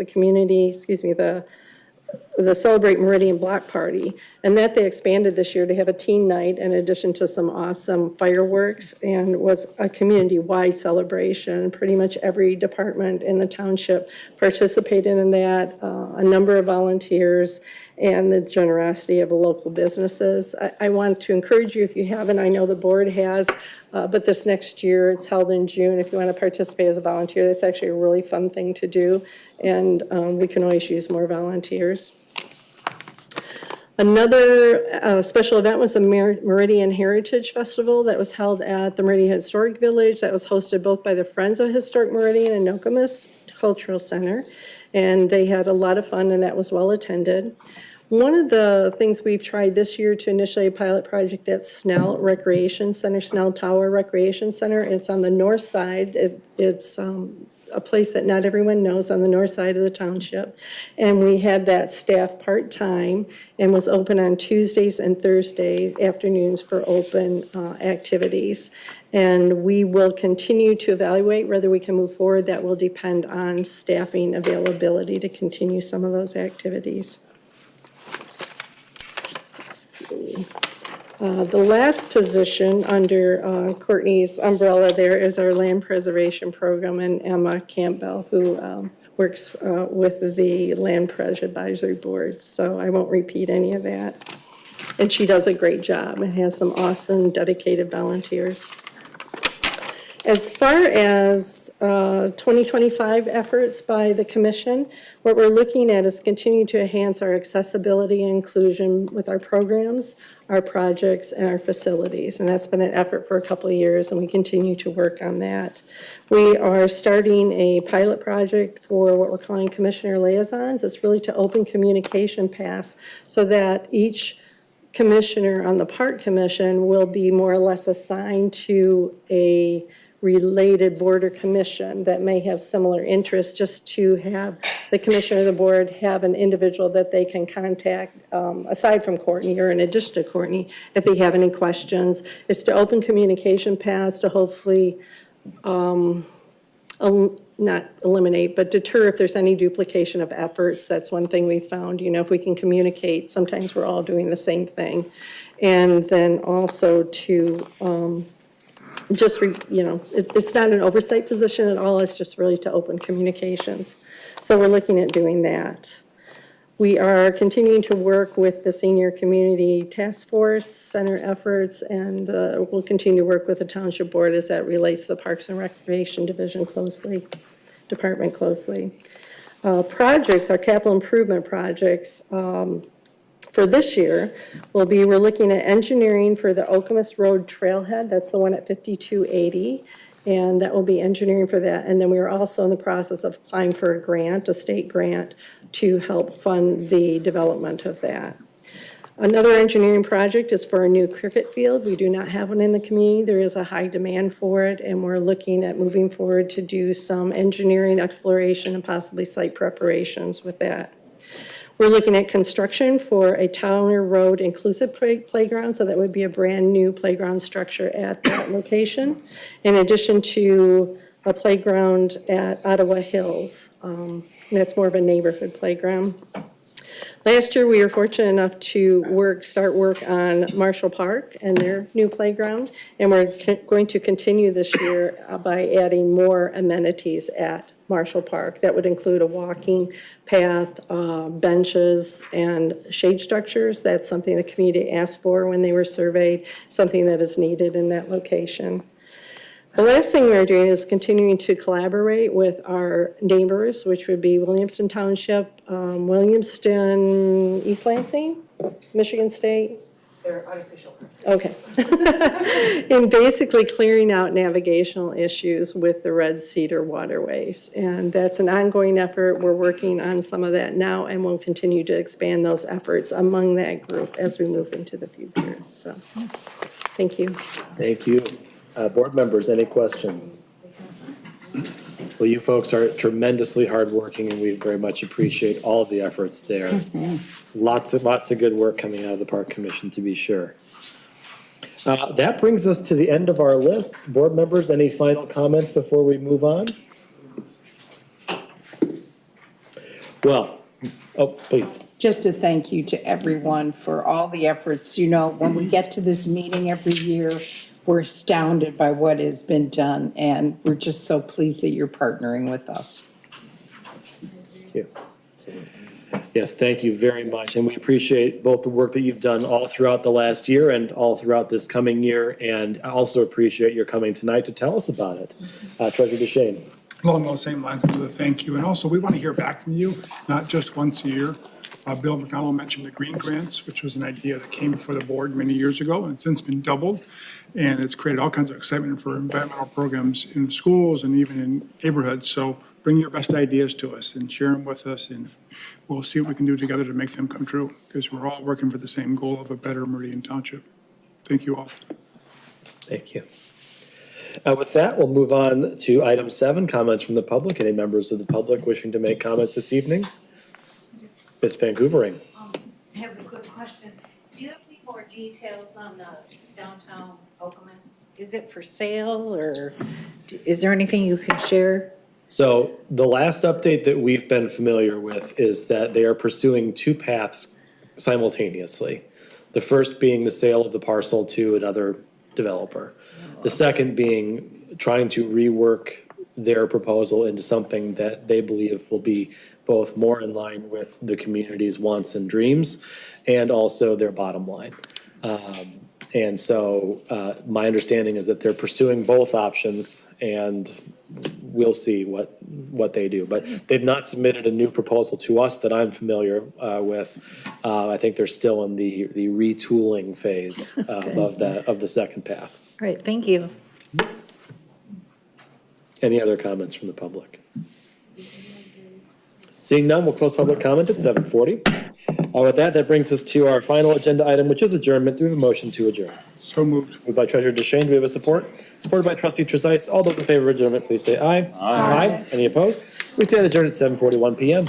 the Celebrate Meridian Block Party, and that they expanded this year to have a teen night in addition to some awesome fireworks, and was a community-wide celebration. Pretty much every department in the township participated in that, a number of volunteers, and the generosity of the local businesses. I want to encourage you, if you haven't, I know the board has, but this next year, it's held in June. If you want to participate as a volunteer, that's actually a really fun thing to do, and we can always use more volunteers. Another special event was the Meridian Heritage Festival that was held at the Meridian Historic Village. That was hosted both by the Friends of Historic Meridian and Nokomis Cultural Center. And they had a lot of fun, and that was well attended. One of the things we've tried this year to initiate a pilot project at Snell Recreation Center, Snell Tower Recreation Center. It's on the north side. It's a place that not everyone knows, on the north side of the township. And we had that staff part-time and was open on Tuesdays and Thursday afternoons for open activities. And we will continue to evaluate whether we can move forward. That will depend on staffing availability to continue some of those activities. The last position under Courtney's umbrella there is our land preservation program, and Emma Campbell, who works with the Land Pres Advisory Board. So I won't repeat any of that. And she does a great job and has some awesome dedicated volunteers. As far as 2025 efforts by the commission, what we're looking at is continue to enhance our accessibility and inclusion with our programs, our projects, and our facilities. And that's been an effort for a couple of years, and we continue to work on that. We are starting a pilot project for what we're calling commissioner liaisons. It's really to open communication paths so that each commissioner on the park commission will be more or less assigned to a related board or commission that may have similar interests, just to have the commissioner of the board have an individual that they can contact, aside from Courtney or in addition to Courtney, if they have any questions. It's to open communication paths to hopefully not eliminate, but deter if there's any duplication of efforts. That's one thing we found, if we can communicate, sometimes we're all doing the same thing. And then also to it's not an oversight position at all, it's just really to open communications. So we're looking at doing that. We are continuing to work with the Senior Community Task Force Center efforts, and we'll continue to work with the Township Board as that relates to the Parks and Recreation Department closely. Projects, our capital improvement projects, for this year, we're looking at engineering for the Okemos Road Trailhead. That's the one at 5280. And that will be engineering for that. And then we are also in the process of applying for a grant, a state grant, to help fund the development of that. Another engineering project is for a new cricket field. We do not have one in the community. There is a high demand for it, and we're looking at moving forward to do some engineering exploration and possibly site preparations with that. We're looking at construction for a Towner Road inclusive playground, so that would be a brand-new playground structure at that location, in addition to a playground at Ottawa Hills. That's more of a neighborhood playground. Last year, we were fortunate enough to start work on Marshall Park and their new playground, and we're going to continue this year by adding more amenities at Marshall Park. That would include a walking path, benches, and shade structures. That's something the community asked for when they were surveyed, something that is needed in that location. The last thing we're doing is continuing to collaborate with our neighbors, which would be Williamston Township, Williamston, East Lansing, Michigan State. They're artificial. Okay. And basically clearing out navigational issues with the Red Cedar waterways. And that's an ongoing effort. We're working on some of that now, and we'll continue to expand those efforts among that group as we move into the future. So, thank you. Thank you. Board members, any questions? Well, you folks are tremendously hardworking, and we very much appreciate all of the efforts there. Lots of good work coming out of the Park Commission, to be sure. That brings us to the end of our lists. Board members, any final comments before we move on? Well, oh, please. Just a thank you to everyone for all the efforts. You know, when we get to this meeting every year, we're astounded by what has been done, and we're just so pleased that you're partnering with us. Thank you. Yes, thank you very much, and we appreciate both the work that you've done all throughout the last year and all throughout this coming year, and I also appreciate your coming tonight to tell us about it. Treasurer DeShane. Along those same lines, another thank you. And also, we want to hear back from you, not just once a year. Bill McDonald mentioned the green grants, which was an idea that came before the board many years ago, and it's since been doubled. And it's created all kinds of excitement for environmental programs in the schools and even in neighborhoods. So bring your best ideas to us and share them with us, and we'll see what we can do together to make them come true, because we're all working for the same goal of a better Meridian Township. Thank you all. Thank you. With that, we'll move on to item 7, comments from the public. Any members of the public wishing to make comments this evening? Ms. Vancouvering. I have a quick question. Do you have any more details on the downtown Okemos? Is it for sale, or is there anything you can share? So the last update that we've been familiar with is that they are pursuing 2 paths simultaneously. The first being the sale of the parcel to another developer. The second being trying to rework their proposal into something that they believe will be both more in line with the community's wants and dreams and also their bottom line. And so my understanding is that they're pursuing both options, and we'll see what they do. But they've not submitted a new proposal to us that I'm familiar with. I think they're still in the retooling phase of the second path. Great, thank you. Any other comments from the public? Seeing none, we'll close public comment at 7:40. With that brings us to our final agenda item, which is adjournment. Do we have a motion to adjourn? So moved. Moved by Treasurer DeShane. Do we have a support? Supported by Trustee Trezise. All those in favor of adjournment, please say aye. Aye. Any opposed? We stand adjourned at 7:41 PM.